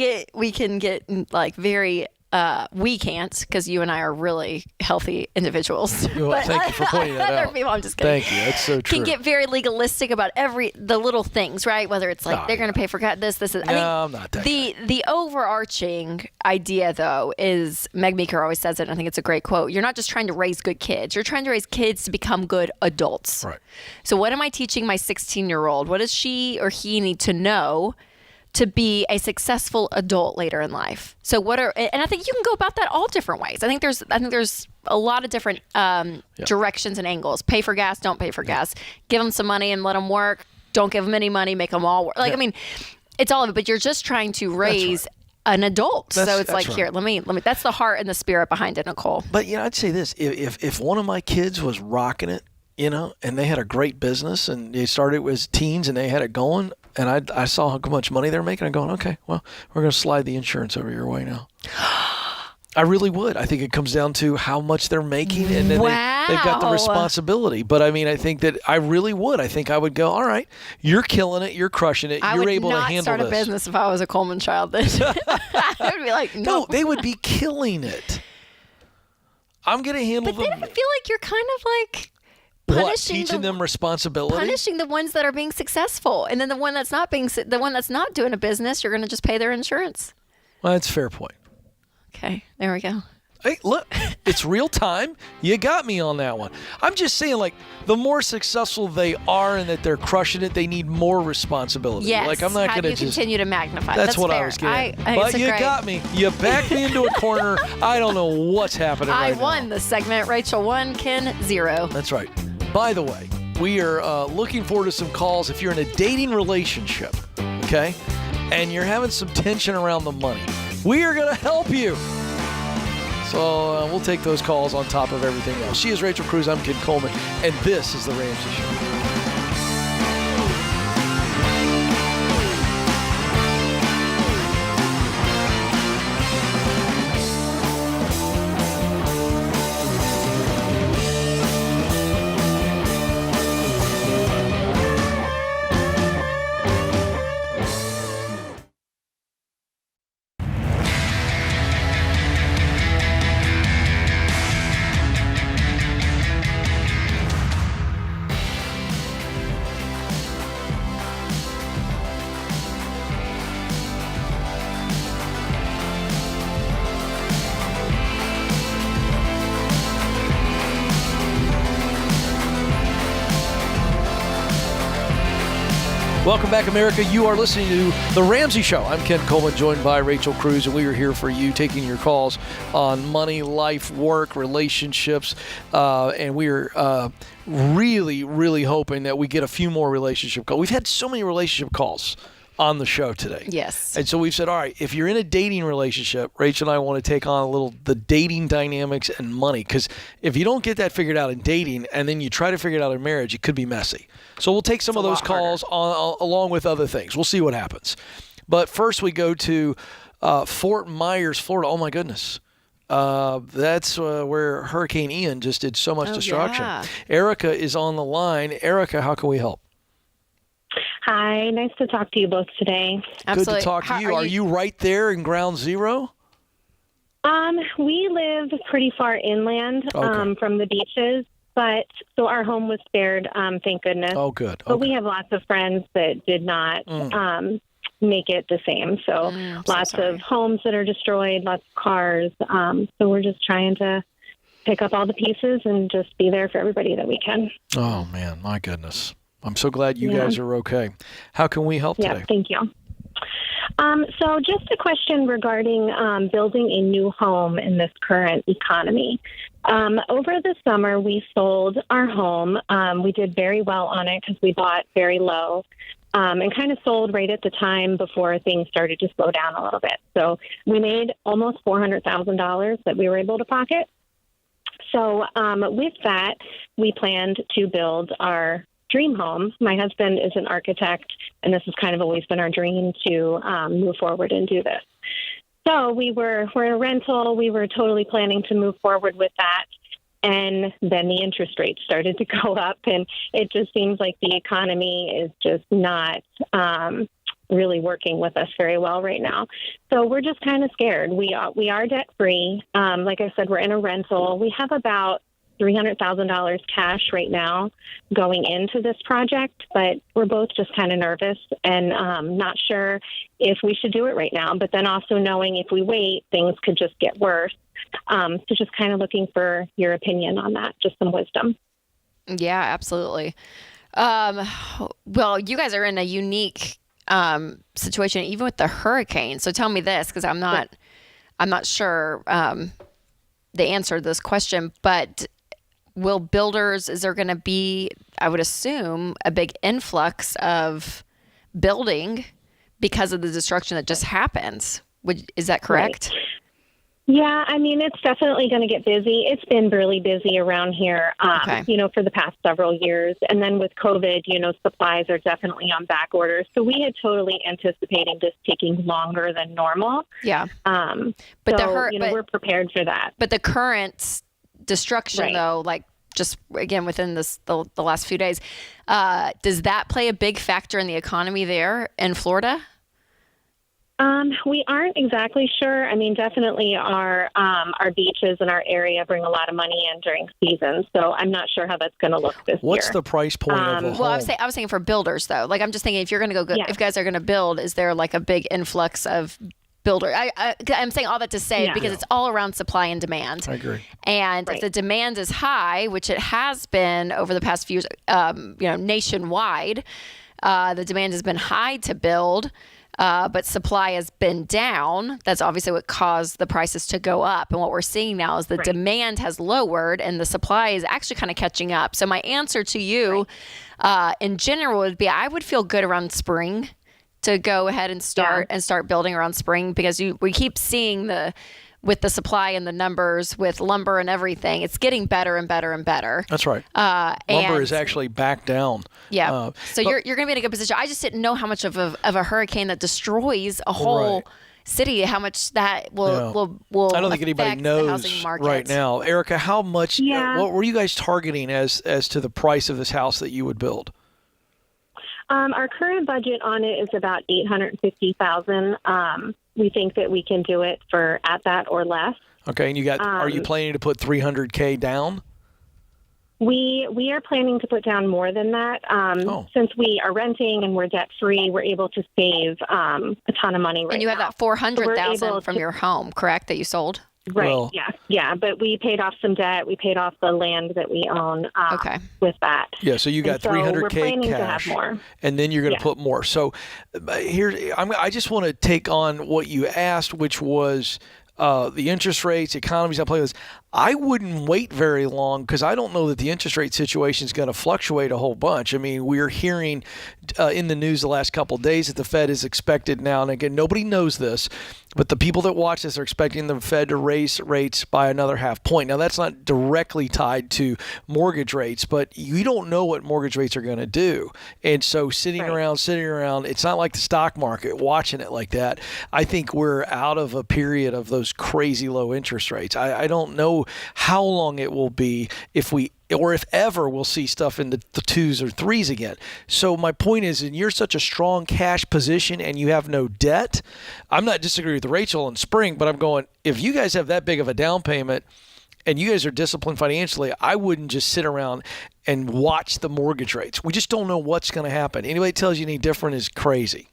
get like very we can't, because you and I are really healthy individuals. Well, thank you for pointing that other out. people, I'm just kidding. Thank you. That's so true. Can get very legalistic about the little things, right? Whether it's like they're going to pay for this. I think I'm not that the overarching idea, though, is Meg Meeker always says it, and I think it's a great quote. You're not just trying to raise good kids. You're trying to raise kids to become good adults. Right. So what am I teaching my 16-year-old? What does she or he need to know to be a successful adult later in life? So and I think you can go about that all different ways. I think there's a lot of different directions and angles. Pay for gas, don't pay for gas. Give them some money and let them work. Don't give them any money, make them all work. It's all of it, but you're just trying to raise an adult. So it's like, here, let me, that's the heart and the spirit behind it, Nicole. But, I'd say this, if one of my kids was rocking it, and they had a great business and they started as teens and they had it going, and I saw how much money they're making, I'm going, okay, well, we're going to slide the insurance over your way now. I really would. I think it comes down to how much they're making, and then they've got the responsibility. But I think that I really would. I think I would go, all right, you're killing it, you're crushing it, you're able to handle this. I would not start a business if I was a Coleman child. I would be like, no, they would be killing it. I'm going to handle them. But then I feel like you're kind of like teaching them responsibility, punishing the ones that are being successful, and then the one that's not doing a business, you're going to just pay their insurance. Well, that's a fair point. Okay, there we go. Hey, look, it's real time. You got me on that one. I'm just saying, the more successful they are and that they're crushing it, they need more responsibility. Yes. I'm not going to continue to magnify. That's what fair. I was getting. But you got me. You backed me into a corner. I don't know what's happening right now. I won the segment. Rachel 1, Ken 0. That's right. By the way, we are looking forward to some calls if you're in a dating relationship, okay, and you're having some tension around the money. We are going to help you. So we'll take those calls on top of everything else. She is Rachel Cruz. I'm Ken Coleman, and this is The Ramsey Show. Welcome back, America. You are listening to The Ramsey Show. I'm Ken Coleman, joined by Rachel Cruz, and we are here for you, taking your calls on money, life, work, relationships, and we are really, really hoping that we get a few more relationship calls. We've had so many relationship calls on the show today. Yes. And so we've said, all right, if you're in a dating relationship, Rachel and I want to take on the dating dynamics and money, because if you don't get that figured out in dating and then you try to figure it out in marriage, it could be messy. So we'll take some of those calls along with other things. We'll see what happens. But first we go to Fort Myers, Florida. Oh, my goodness. That's where Hurricane Ian just did so much destruction. Yeah. Erica is on the line. Erica, how can we help? Hi, nice to talk to you both today. Absolutely. Good to talk to you. Are you right there in Ground Zero? We live pretty far inland from the beaches, but so our home was spared, thank goodness. Oh, good. But we have lots of friends that did not make it the same. So lots of homes that are destroyed, lots of cars. So we're just trying to pick up all the pieces and just be there for everybody that we can. Oh, man, my goodness. I'm so glad you guys are okay. How can we help today? Yeah, thank you. So just a question regarding building a new home in this current economy. Over the summer, we sold our home. We did very well on it because we bought very low and kind of sold right at the time before things started to slow down a little bit. So we made almost $400,000 that we were able to pocket. So with that, we planned to build our dream home. My husband is an architect, and this has kind of always been our dream to move forward and do this. So we're in a rental. We were totally planning to move forward with that. And then the interest rates started to go up, and it just seems like the economy is just not really working with us very well right now. So we're just kind of scared. We are debt free. Like I said, we're in a rental. We have about $300,000 cash right now going into this project, but we're both just kind of nervous and not sure if we should do it right now. But then also knowing if we wait, things could just get worse. So just kind of looking for your opinion on that, just some wisdom. Yeah, absolutely. Well, you guys are in a unique situation, even with the hurricane. So tell me this, because I'm not sure the answer to this question, but is there going to be, I would assume, a big influx of building because of the destruction that just happened? Is that correct? Right. Yeah, I mean, it's definitely going to get busy. It's been really busy around here, for the past several years. And then with COVID, supplies are definitely on back order. So we had totally anticipated this taking longer than normal. Yeah. But we're prepared for that. But the current destruction, though, like just again within the last few days, does that play a big factor in the economy there in Florida? We aren't exactly sure. I mean, definitely our beaches in our area bring a lot of money in during season. So I'm not sure how that's going to look this year. What's the price point of a home? Well, I was saying for builders though. Like I'm just thinking if you're going to if you guys are going to build, is there like a big influx of builder? I'm saying all that to say because it's all around supply and demand. I agree. And if the demand is high, which it has been over the past few years, nationwide, the demand has been high to build. But supply has been down. That's obviously what caused the prices to go up. And what we're seeing now is the demand has lowered and the supply is actually kind of catching up. So my answer to you in general would be I would feel good around spring to go ahead and start building around spring because we keep seeing with the supply and the numbers with lumber and everything, it's getting better and better and better. That's right. Lumber is actually back down. Yeah. So you're going to be in a good position. I just didn't know how much of a hurricane that destroys a whole city, how much that will I don't think anybody knows right now. Erica, how much, what were you guys targeting as to the price of this house that you would build? Our current budget on it is about $850,000. We think that we can do it at that or less. Okay, and are you planning to put $300K down? We are planning to put down more than that. Since we are renting and we're debt free, we're able to save a ton of money right now. And you have that $400,000 from your home, correct, that you sold? Right. Well, yeah. But we paid off some debt. We paid off the land that we own. With that. Yeah. So you got $300K we're planning cash, to have more. and then you're going to put more. So I just want to take on what you asked, which was the interest rates, economies. I play with. I wouldn't wait very long because I don't know that the interest rate situation is going to fluctuate a whole bunch. I mean, we're hearing in the news the last couple of days that the Fed is expected now, and again, nobody knows this, but the people that watch this are expecting the Fed to raise rates by another 0.5 point. Now, that's not directly tied to mortgage rates, but you don't know what mortgage rates are going to do. And so sitting around, it's not like the stock market, watching it like that. I think we're out of a period of those crazy low interest rates. I don't know how long it will be if ever we'll see stuff in the 2s or 3s again. So my point is, and you're such a strong cash position and you have no debt, I'm not disagreeing with Rachel in spring, but I'm going, if you guys have that big of a down payment and you guys are disciplined financially, I wouldn't just sit around and watch the mortgage rates. We just don't know what's going to happen. Anybody that tells you any different is crazy.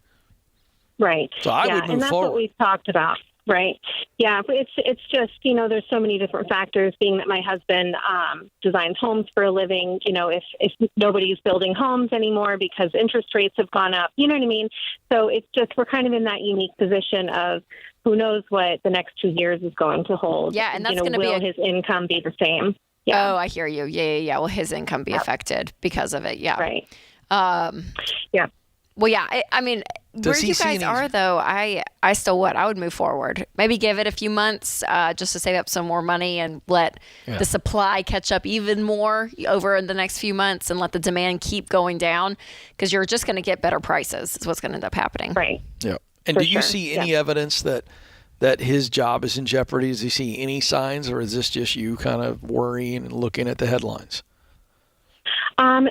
Right. So I would move and that's forward. What we've talked about. Right. Yeah. It's just, there's so many different factors, being that my husband designs homes for a living. If nobody's building homes anymore because interest rates have gone up, you know what I mean? So it's just, we're kind of in that unique position of who knows what the next 2 years is going to hold. Yeah. And that's going to be his income be the same? Yeah. Oh, I hear you. Yeah. Will his income be affected because of it? Yeah. Right. Yeah. Well, yeah. I mean, where you guys are, though, I still would. I would move forward. Maybe give it a few months just to save up some more money and let the supply catch up even more over the next few months and let the demand keep going down, because you're just going to get better prices is what's going to end up happening. Right. Yeah. And do you see any evidence that his job is in jeopardy? Does he see any signs, or is this just you kind of worrying and looking at the headlines?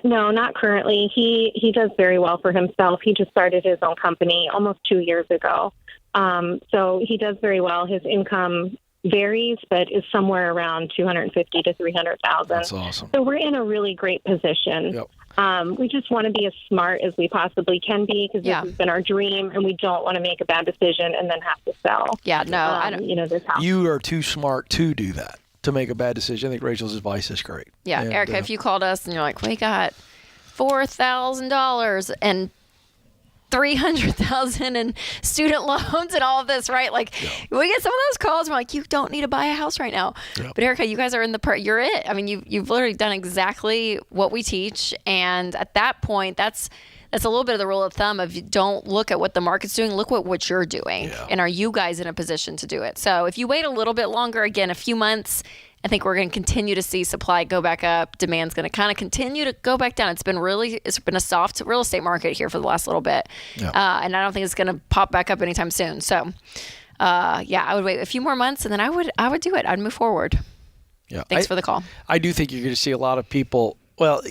No, not currently. He does very well for himself. He just started his own company almost 2 years ago. So he does very well. His income varies, but is somewhere around $250,000 to $300,000. That's awesome. So we're in a really great position. Yep. We just want to be as smart as we possibly can be, because this has been our dream, and we don't want to make a bad decision and then have to sell. Yeah, no, I don't. This house. You are too smart to do that, to make a bad decision. I think Rachel's advice is great. Yeah, and, Erica, if you called us and you're like, we got $4,000 and $300,000 in student loans and all of this, right? Like, we get some of those calls. We're like, you don't need to buy a house right now. Yep. But Erica, you guys are in the part. You're it. I mean, you've literally done exactly what we teach, and at that point, that's a little bit of the rule of thumb of, don't look at what the market's doing, look at what you're doing. And are you guys in a position to do it? So if you wait a little bit longer, again, a few months, I think we're going to continue to see supply go back up. Demand's going to kind of continue to go back down. It's been a soft real estate market here for the last little bit. And I don't think it's going to pop back up anytime soon. So I would wait a few more months, and then I would do it. I'd move forward. Yeah. Thanks for the call. I do think you're going to see a lot of people, well,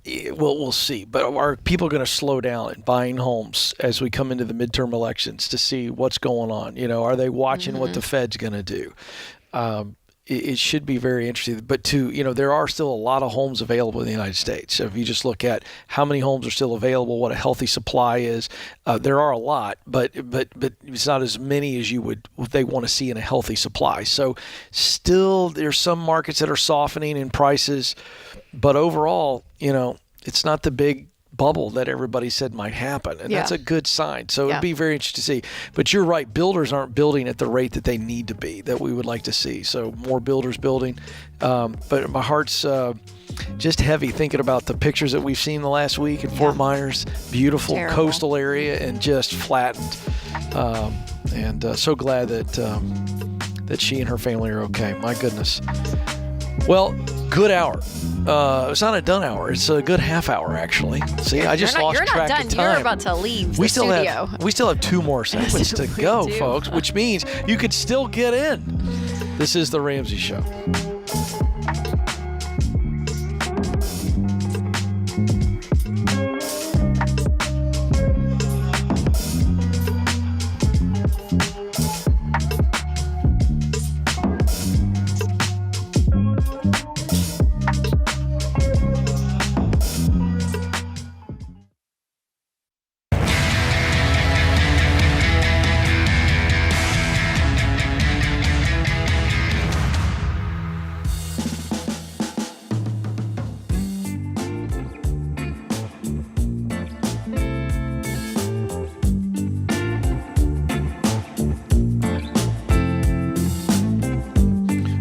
we'll see. But are people going to slow down in buying homes as we come into the midterm elections to see what's going on? Are they watching what the Fed's going to do? It should be very interesting. But there are still a lot of homes available in the United States. So if you just look at how many homes are still available, what a healthy supply is, there are a lot, but it's not as many as they want to see in a healthy supply. So still, there's some markets that are softening in prices, but overall, it's not the big bubble that everybody said might happen, and that's a good sign. So it'd be very interesting to see. But you're right, builders aren't building at the rate that they need to be, that we would like to see. So more builders building. But my heart's just heavy thinking about the pictures that we've seen the last week in Fort Myers. Beautiful coastal area and just flattened. So glad that she and her family are okay. My goodness. Well, good hour. It's not a done hour. It's a good half hour, actually. See, I just lost track of time. You're about to leave the studio. We still have 2 more segments to go, folks, which means you could still get in. This is The Ramsey Show.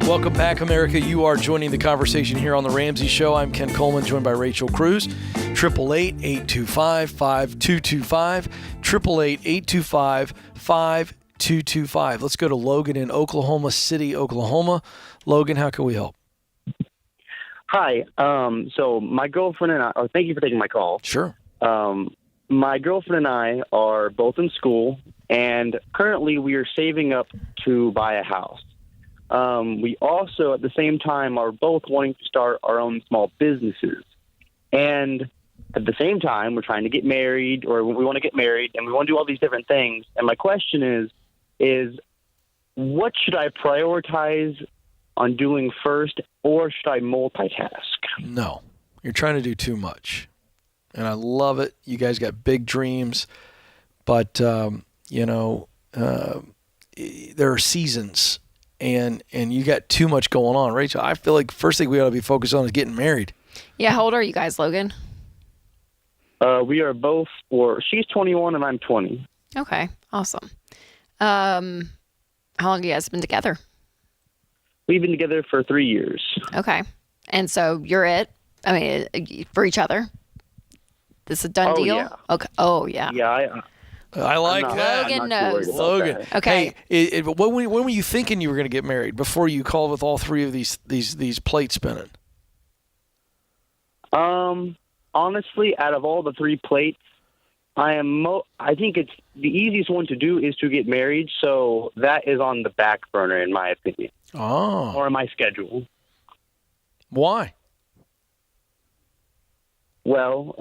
Welcome back, America. You are joining the conversation here on The Ramsey Show. I'm Ken Coleman, joined by Rachel Cruz. 888-825-5225. 888-825-5225. Let's go to Logan in Oklahoma City, Oklahoma. Logan, how can we help? Hi. So my girlfriend and I, thank you for taking my call. Sure. My girlfriend and I are both in school, and currently we are saving up to buy a house. We also, at the same time, are both wanting to start our own small businesses. And at the same time, we're trying to get married, or we want to get married, and we want to do all these different things. And my question is what should I prioritize on doing first, or should I multitask? No, you're trying to do too much. And I love it. You guys got big dreams, but, there are seasons, and you got too much going on. Rachel, I feel like first thing we ought to be focused on is getting married. Yeah, how old are you guys, Logan? We are both, she's 21 and I'm 20. Okay, awesome. How long have you guys been together? We've been together for 3 years. Okay. And so you're it? I mean, for each other? This is a done deal? Yeah. Okay. Oh, yeah. Yeah, I like that. Logan knows. Logan. Okay. Hey, when were you thinking you were going to get married before you called with all three of these plates spinning? Honestly, out of all the 3 plates, I think it's the easiest one to do is to get married. So that is on the back burner, in my opinion. Oh. Or in my schedule. Why? Well,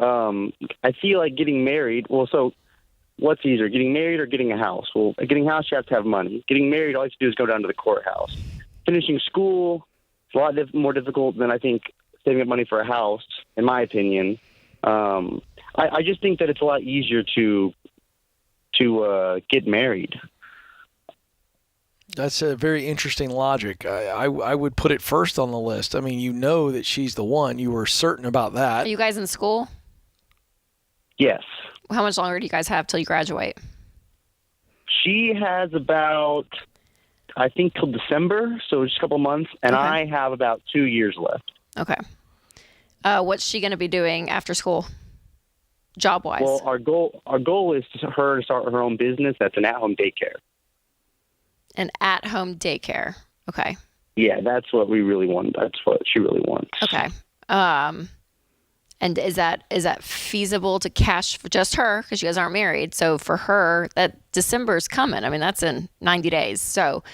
I feel like getting married. Well, so what's easier, getting married or getting a house? Well, getting a house, you have to have money. Getting married, all you have to do is go down to the courthouse. Finishing school, it's a lot more difficult than I think saving up money for a house, in my opinion. I just think that it's a lot easier to get married. That's a very interesting logic. I would put it first on the list. I mean, you know that she's the one. You were certain about that. Are you guys in school? Yes. How much longer do you guys have till you graduate? She has about, I think, till December, so just a couple months, and Okay. I have about 2 years left. Okay. What's she going to be doing after school, job-wise? Well, our goal is for her to start her own business. That's an at-home daycare. An at-home daycare. Okay. Yeah, that's what we really want. That's what she really wants. Okay. And is that feasible to cash for just her, because you guys aren't married? So for her, that December's coming. I mean, that's in 90 days. So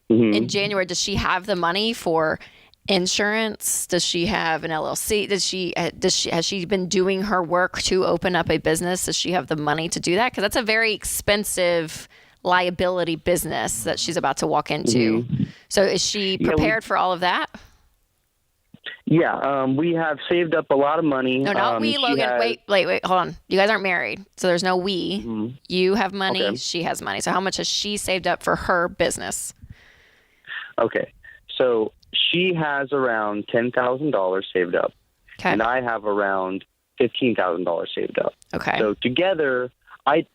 in January, does she have the money for insurance? Does she have an LLC? Has she been doing her work to open up a business? Does she have the money to do that? Because that's a very expensive liability business that she's about to walk into. So is she prepared for all of that? Yeah, we have saved up a lot of money. No, not we, Logan. Wait, hold on. You guys aren't married, so there's no we. You have money, Okay. She has money. So how much has she saved up for her business? Okay, so she has around $10,000 saved up, and I have around $15,000 saved up. Okay. So together, I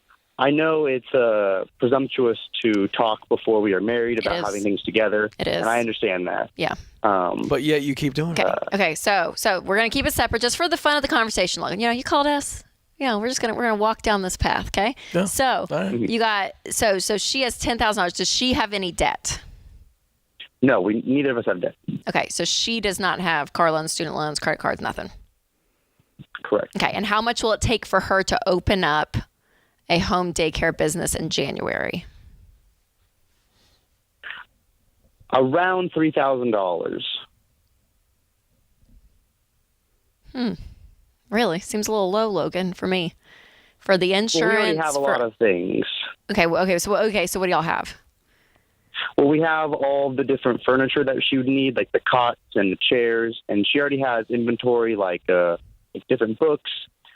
know it's presumptuous to talk before we are married about having things together. It is. And I understand that. Yeah. But yet you keep doing it. Okay. So we're gonna keep it separate just for the fun of the conversation, Logan. You know, you called us. We're gonna walk down this path. Okay. Yeah. So you got so she has $10,000. Does she have any debt? No, neither of us have debt. Okay. So she does not have car loans, student loans, credit cards, nothing. Correct. Okay. And how much will it take for her to open up a home daycare business in January? Around $3,000. Really? Seems a little low, Logan, for me. For the insurance. Well, we already have a lot of things. Okay. So what do y'all have? Well, we have all the different furniture that she would need, like the cots and the chairs, and she already has inventory like different books.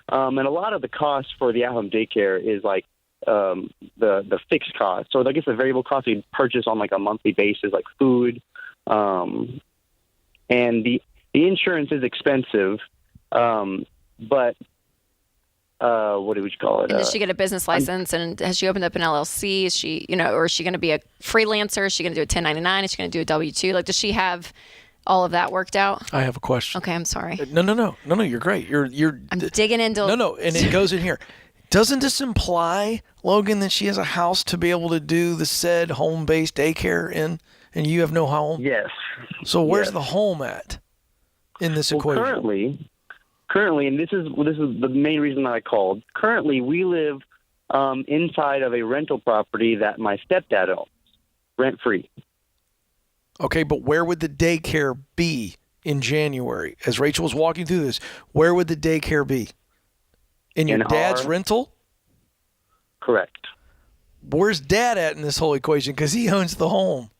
And a lot of the costs for the at-home daycare is like the fixed cost. So I guess the variable cost you purchase on like a monthly basis, like food. And the insurance is expensive, but what do we call it? And does she get a business license? And has she opened up an LLC? Is she, or is she going to be a freelancer? Is she going to do a 1099? Is she going to do a W-2? Like, does she have all of that worked out? I have a question. Okay, I'm sorry. No, you're great. I'm digging into. No, and it goes in here. Doesn't this imply, Logan, that she has a house to be able to do the said home-based daycare in, and you have no home? Yes. So where's the home at in this equation? Currently, and this is the main reason that I called. Currently, we live inside of a rental property that my stepdad owns, rent-free. Okay, but where would the daycare be in January? As Rachel was walking through this, where would the daycare be? In your dad's rental? Correct. Where's Dad at in this whole equation? Because he owns the home.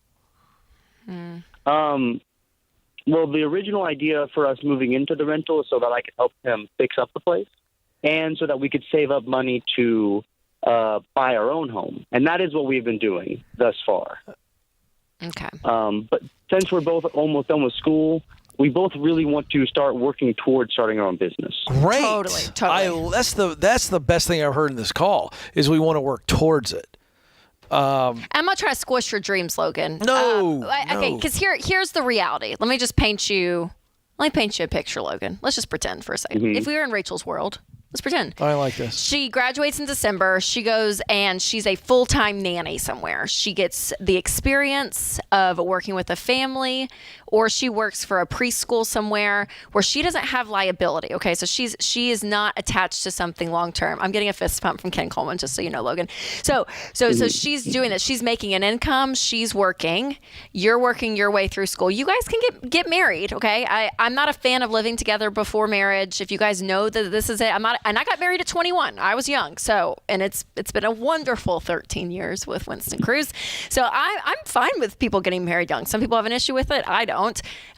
Well, the original idea for us moving into the rental is so that I could help him fix up the place, and so that we could save up money to buy our own home. And that is what we've been doing thus far. Okay. But since we're both almost done with school, we both really want to start working towards starting our own business. Great. Totally. That's the best thing I've heard in this call is we want to work towards it. I'm not trying to squish your dreams, Logan. No. Okay, because here's the reality. Let me paint you a picture, Logan. Let's just pretend for a second. Mm-hmm. If we were in Rachel's world, let's pretend. I like this. She graduates in December. She goes and she's a full-time nanny somewhere. She gets the experience of working with a family, or she works for a preschool somewhere where she doesn't have liability. Okay, so she is not attached to something long-term. I'm getting a fist pump from Ken Coleman, just so you know, Logan. So she's doing this. She's making an income. She's working. You're working your way through school. You guys can get married. Okay, I'm not a fan of living together before marriage. If you guys know that this is it, I'm not. And I got married at 21. I was young. And it's been a wonderful 13 years with Winston Cruz. So I'm fine with people getting married young. Some people have an issue with it. I don't.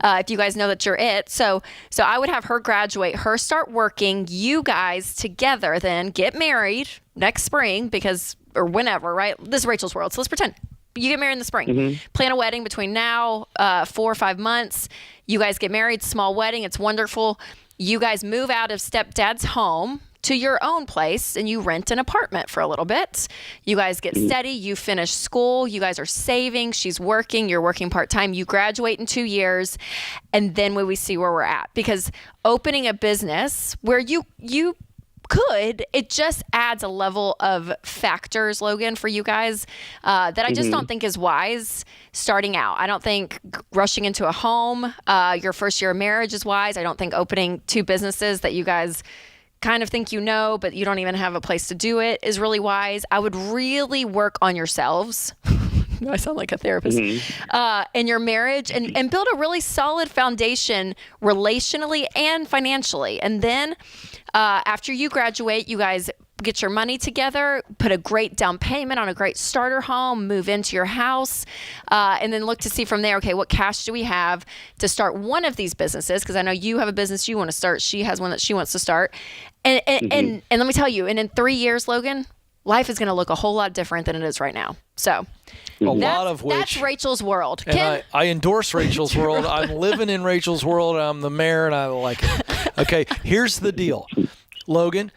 If you guys know that you're it. So I would have her graduate, her start working, you guys together then get married next spring or whenever, right? This is Rachel's world. So let's pretend. You get married in the spring. Mm-hmm. Plan a wedding between now, 4 or 5 months. You guys get married, small wedding. It's wonderful. You guys move out of stepdad's home to your own place and you rent an apartment for a little bit. You guys get steady. You finish school. You guys are saving. She's working. You're working part-time. You graduate in 2 years. And then we see where we're at. Because opening a business where you could, it just adds a level of factors, Logan, for you guys that I just don't think is wise starting out. I don't think rushing into a home your first year of marriage is wise. I don't think opening 2 businesses that you guys kind of think but you don't even have a place to do it is really wise. I would really work on yourselves. I sound like a therapist. In your marriage and build a really solid foundation relationally and financially. And then after you graduate, you guys get your money together, put a great down payment on a great starter home, move into your house, and then look to see from there, okay, what cash do we have to start one of these businesses? Because I know you have a business you want to start. She has one that she wants to start. And let me tell you, and in 3 years, Logan, life is going to look a whole lot different than it is right now. So that's Rachel's world. And I endorse Rachel's world. I'm living in Rachel's world. I'm the mayor, and I like it. Okay, here's the deal. Logan,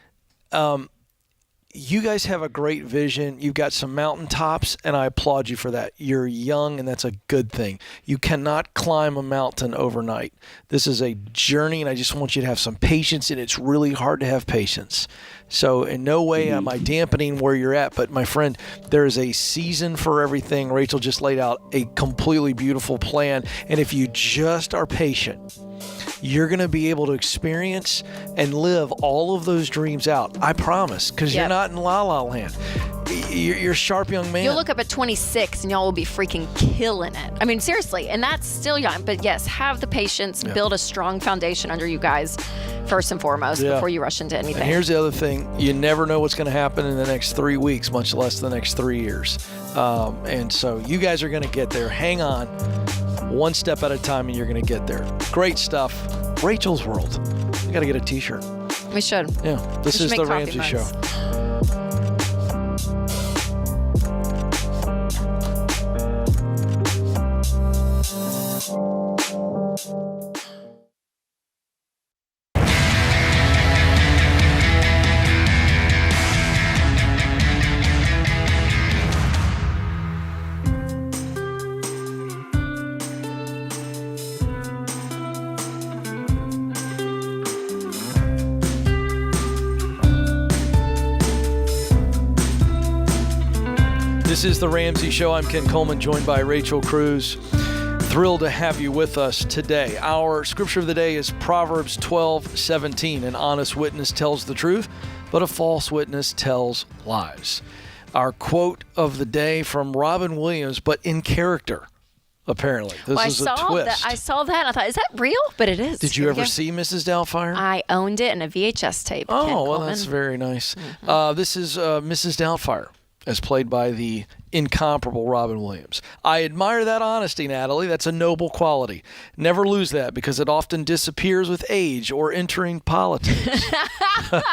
you guys have a great vision. You've got some mountaintops, and I applaud you for that. You're young, and that's a good thing. You cannot climb a mountain overnight. This is a journey, and I just want you to have some patience, and it's really hard to have patience. So in no way am I dampening where you're at, but my friend, there is a season for everything. Rachel just laid out a completely beautiful plan, and if you just are patient, you're going to be able to experience and live all of those dreams out. I promise, because you're not in La La Land. You're a sharp young man. You'll look up at 26 and y'all will be freaking killing it. I mean, seriously, and that's still young. But yes, have the patience, build a strong foundation under you guys first and foremost before you rush into anything. And here's the other thing. You never know what's going to happen in the next 3 weeks, much less the next 3 years. And so you guys are going to get there. Hang on. One step at a time and you're going to get there. Great stuff. Rachel's World. We got to get a t-shirt. We should. Yeah. This is the Ramsey Show. This is the Ramsey Show. I'm Ken Coleman, joined by Rachel Cruz. Thrilled to have you with us today. Our scripture of the day is Proverbs 12:17. An honest witness tells the truth, but a false witness tells lies. Our quote of the day from Robin Williams, but in character, apparently. This is a twist. I saw that and I thought, is that real? But it is. Did you ever see Mrs. Doubtfire? I owned it in a VHS tape. Oh, well, that's very nice. Mm-hmm. This is Mrs. Doubtfire. as played by the incomparable Robin Williams. I admire that honesty, Natalie. That's a noble quality. Never lose that because it often disappears with age or entering politics.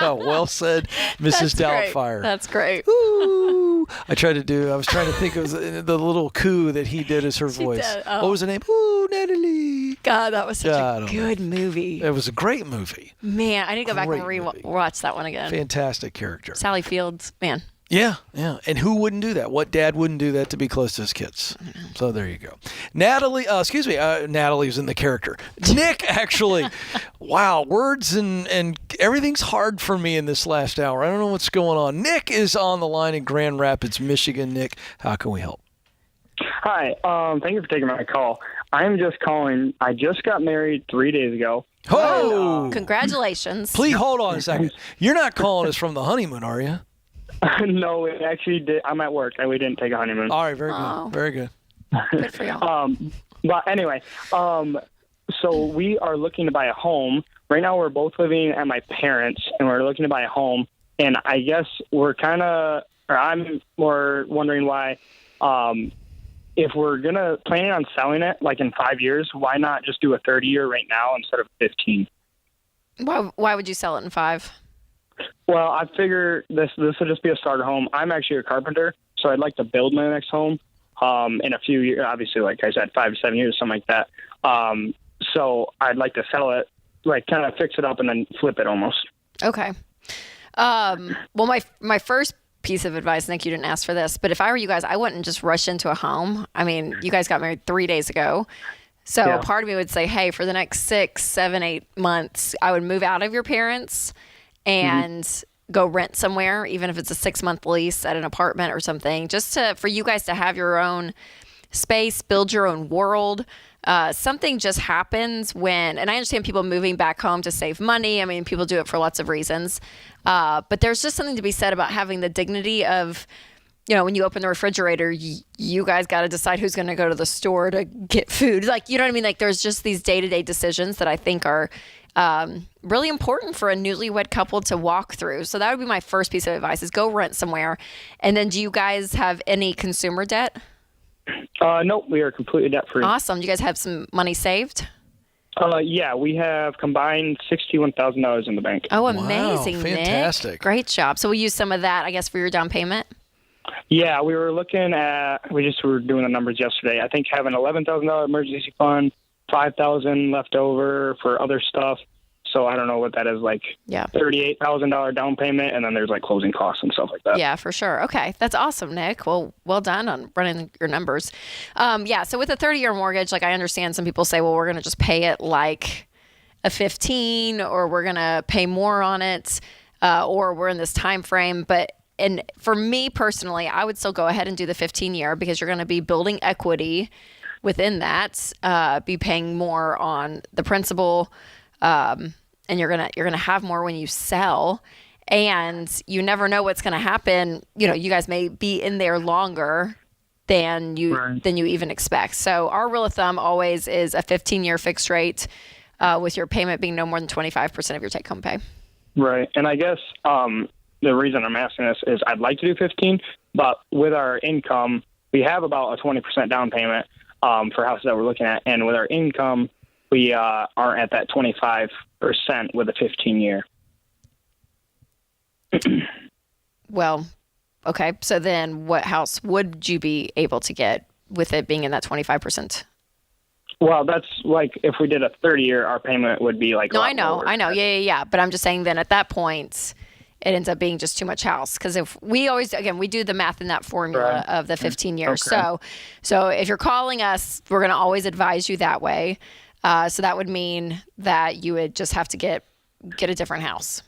Well said, Mrs. Doubtfire. That's great. Ooh. I was trying to think of the little coo that he did as her voice. Oh. What was the name? Ooh, Natalie. God, that was such a good movie. It was a great movie. Man, I need to go back and rewatch that one again. Fantastic character. Sally Fields, man. Yeah. And who wouldn't do that? What dad wouldn't do that to be close to his kids? So there you go. Natalie, Natalie's in the character. Nick, actually. Wow, words and everything's hard for me in this last hour. I don't know what's going on. Nick is on the line in Grand Rapids, Michigan. Nick, how can we help? Hi, thank you for taking my call. I'm just calling. I just got married 3 days ago. Oh! Congratulations. Please hold on a second. You're not calling us from the honeymoon, are you? No, we actually did. I'm at work, and we didn't take a honeymoon. All right, very good. Very good. Good for y'all. But anyway, so we are looking to buy a home. Right now, we're both living at my parents', and we're looking to buy a home. And I guess I'm more wondering why, if we're planning on selling it like in 5 years, why not just do a 30-year right now instead of 15? Why would you sell it in 5? Well, I figure this will just be a starter home. I'm actually a carpenter, so I'd like to build my next home in a few years. Obviously, like I said, 5 to 7 years, something like that. So I'd like to sell it, like kind of fix it up and then flip it almost. Okay. Well, my first piece of advice, Nick, you didn't ask for this, but if I were you guys, I wouldn't just rush into a home. I mean, you guys got married 3 days ago. So part of me would say, hey, for the next 6, 7, 8 months, I would move out of your parents' and go rent somewhere, even if it's a 6-month lease at an apartment or something, just for you guys to have your own space, build your own world. Something just happens and I understand people moving back home to save money. I mean, people do it for lots of reasons. But there's just something to be said about having the dignity of, when you open the refrigerator, you guys got to decide who's going to go to the store to get food. Like, you know what I mean? Like, there's just these day-to-day decisions that I think are really important for a newlywed couple to walk through. So that would be my first piece of advice is go rent somewhere. And then do you guys have any consumer debt? Nope, we are completely debt-free. Awesome. Do you guys have some money saved? Yeah, we have combined $61,000 in the bank. Oh, amazing, wow, fantastic. Nick. Great job. So we'll use some of that, I guess, for your down payment? Yeah, we were looking at, we just were doing the numbers yesterday. I think having $11,000 emergency fund, $5,000 left over for other stuff. So I don't know what that is, like $38,000 down payment, and then there's like closing costs and stuff like that. Yeah, for sure. Okay, that's awesome, Nick. Well done on running your numbers. So with a 30-year mortgage, like I understand some people say, well, we're going to just pay it like a 15, or we're going to pay more on it, or we're in this time frame. And for me personally, I would still go ahead and do the 15-year because you're going to be building equity within that, be paying more on the principal, and you're gonna have more when you sell, and you never know what's gonna happen. You guys may be in there longer than you even expect. So our rule of thumb always is a 15-year fixed rate, with your payment being no more than 25% of your take-home pay. Right, and I guess the reason I'm asking this is I'd like to do 15, but with our income, we have about a 20% down payment for houses that we're looking at, and with our income, we aren't at that 25% with a 15-year. Well, okay. So then what house would you be able to get with it being in that 25%? Well, that's like if we did a 30-year, our payment would be like... No, I know. Yeah. But I'm just saying then at that point, it ends up being just too much house. Because if we always, again, we do the math in that formula of the 15 years. Okay. So if you're calling us, we're going to always advise you that way. So that would mean that you would just have to get a different house.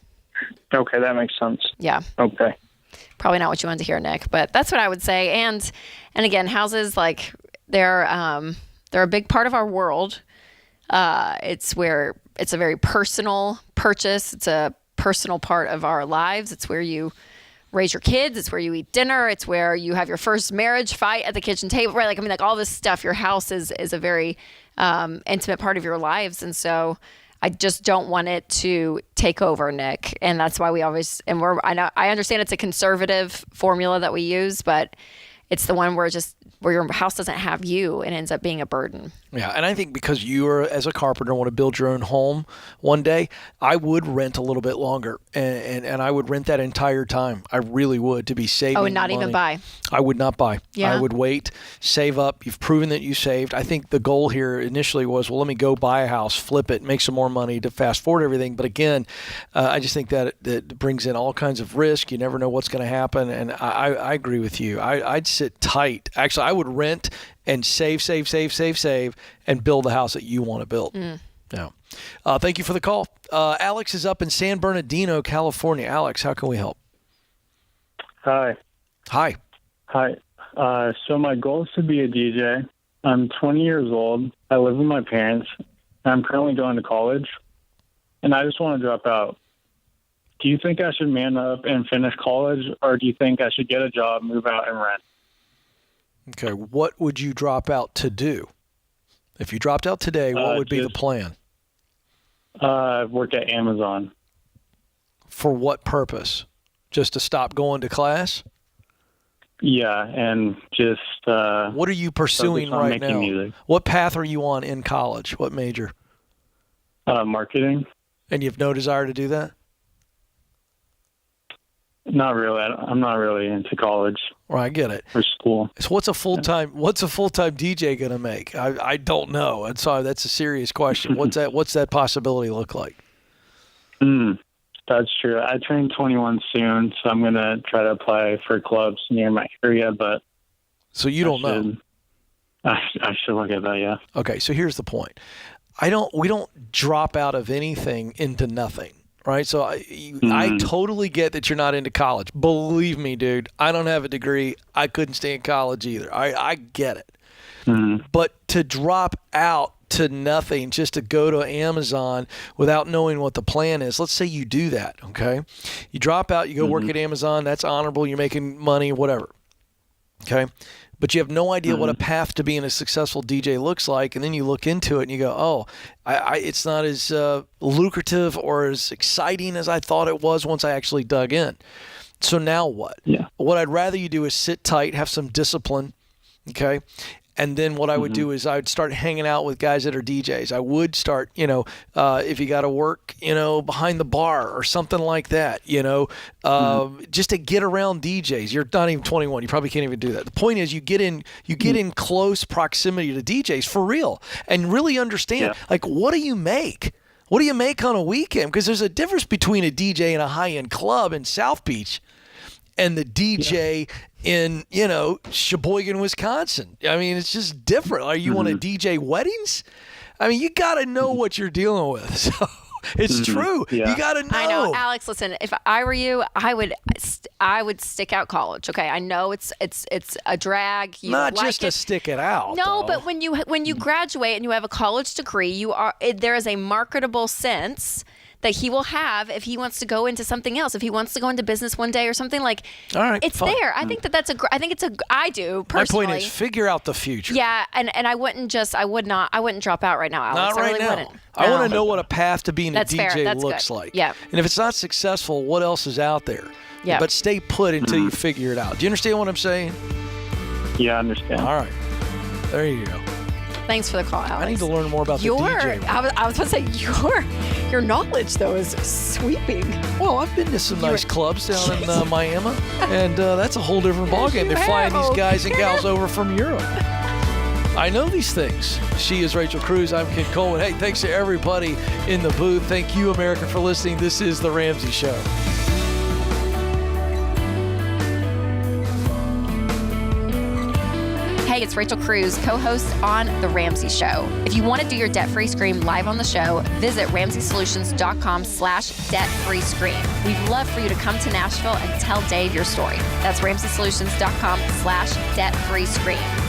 Okay, that makes sense. Yeah. Okay. Probably not what you wanted to hear, Nick, but that's what I would say. And again, houses, like they're a big part of our world. It's a very personal purchase. It's a personal part of our lives. It's where you raise your kids. It's where you eat dinner. It's where you have your first marriage fight at the kitchen table, right? Like all this stuff. Your house is a very intimate part of your lives. And so I just don't want it to take over, Nick. And that's why we always, I understand it's a conservative formula that we use, but it's the one where your house doesn't have you and ends up being a burden. Yeah, and I think because you are, as a carpenter, want to build your own home one day, I would rent a little bit longer, and I would rent that entire time. I really would, to be saving and not money. even buy. I would not buy. Yeah. I would wait, save up. You've proven that you saved. I think the goal here initially was, well, let me go buy a house, flip it, make some more money to fast forward everything. But again, I just think that brings in all kinds of risk. You never know what's going to happen, and I agree with you. I'd sit tight. Actually, I would rent and save, and build the house that you want to build. Yeah. Thank you for the call. Alex is up in San Bernardino, California. Alex, how can we help? Hi. Hi. So my goal is to be a DJ. I'm 20 years old. I live with my parents. I'm currently going to college, and I just want to drop out. Do you think I should man up and finish college, or do you think I should get a job, move out, and rent? Okay, what would you drop out to do? If you dropped out today, what would be the plan? Work at Amazon. For what purpose? Just to stop going to class? Yeah, and just... what are you pursuing right now? Music. What path are you on in college? What major? Marketing. And you have no desire to do that? Not really. I'm not really into college. Well, I get it. Or school. So what's a full-time DJ going to make? I don't know. And so that's a serious question. What's that possibility look like? That's true. I turn 21 soon, so I'm going to try to apply for clubs near my area, but... So you don't know? I should look at that, yeah. Okay, so here's the point. We don't drop out of anything into nothing. Right. So I totally get that you're not into college. Believe me, dude, I don't have a degree. I couldn't stay in college either. I get it. But to drop out to nothing just to go to Amazon without knowing what the plan is, let's say you do that. OK, you drop out, you go work at Amazon. That's honorable. You're making money, whatever. OK, but you have no idea what a path to being a successful DJ looks like. And then you look into it and you go, oh, it's not as lucrative or as exciting as I thought it was once I actually dug in. So now what? Yeah. What I'd rather you do is sit tight, have some discipline, okay? And then what I would do is I would start hanging out with guys that are DJs. I would start, if you got to work, behind the bar or something like that, just to get around DJs. You're not even 21. You probably can't even do that. The point is you get in close proximity to DJs for real and really understand, like, what do you make? What do you make on a weekend? Because there's a difference between a DJ in a high-end club in South Beach and the DJ in, Sheboygan, Wisconsin. I mean, it's just different. Are you want to DJ weddings? I mean, you got to know what you're dealing with. So it's true. Yeah. You got to know. I know, Alex. Listen, if I were you, I would stick out college. Okay, I know it's a drag. You Not like just to stick it out. No, though. but when you graduate and you have a college degree, there is a marketable sense that he will have if he wants to go into something else, if he wants to go into business one day or something like. All right, it's fine. there. I think I do personally. My point is, figure out the future. Yeah, and I wouldn't drop out right now, Alex. Not right I really now. wouldn't. I want to know what a path to being a That's DJ fair. That's looks good. like. Yeah. And if it's not successful, what else is out there? Yeah. But stay put until you figure it out. Do you understand what I'm saying? Yeah, I understand. All right. There you go. Thanks for the call, Alex. I need to learn more about the DJ. I was going to say, your knowledge, though, is sweeping. Well, I've been to some nice clubs down in Miami, and that's a whole different ballgame. They're flying these guys and gals over from Europe. I know these things. She is Rachel Cruz. I'm Ken Coleman. Hey, thanks to everybody in the booth. Thank you, America, for listening. This is The Ramsey Show. Hey, it's Rachel Cruz, co-host on The Ramsey Show. If you want to do your debt-free scream live on the show, visit RamseySolutions.com/debt-free scream. We'd love for you to come to Nashville and tell Dave your story. That's RamseySolutions.com/debt-free scream.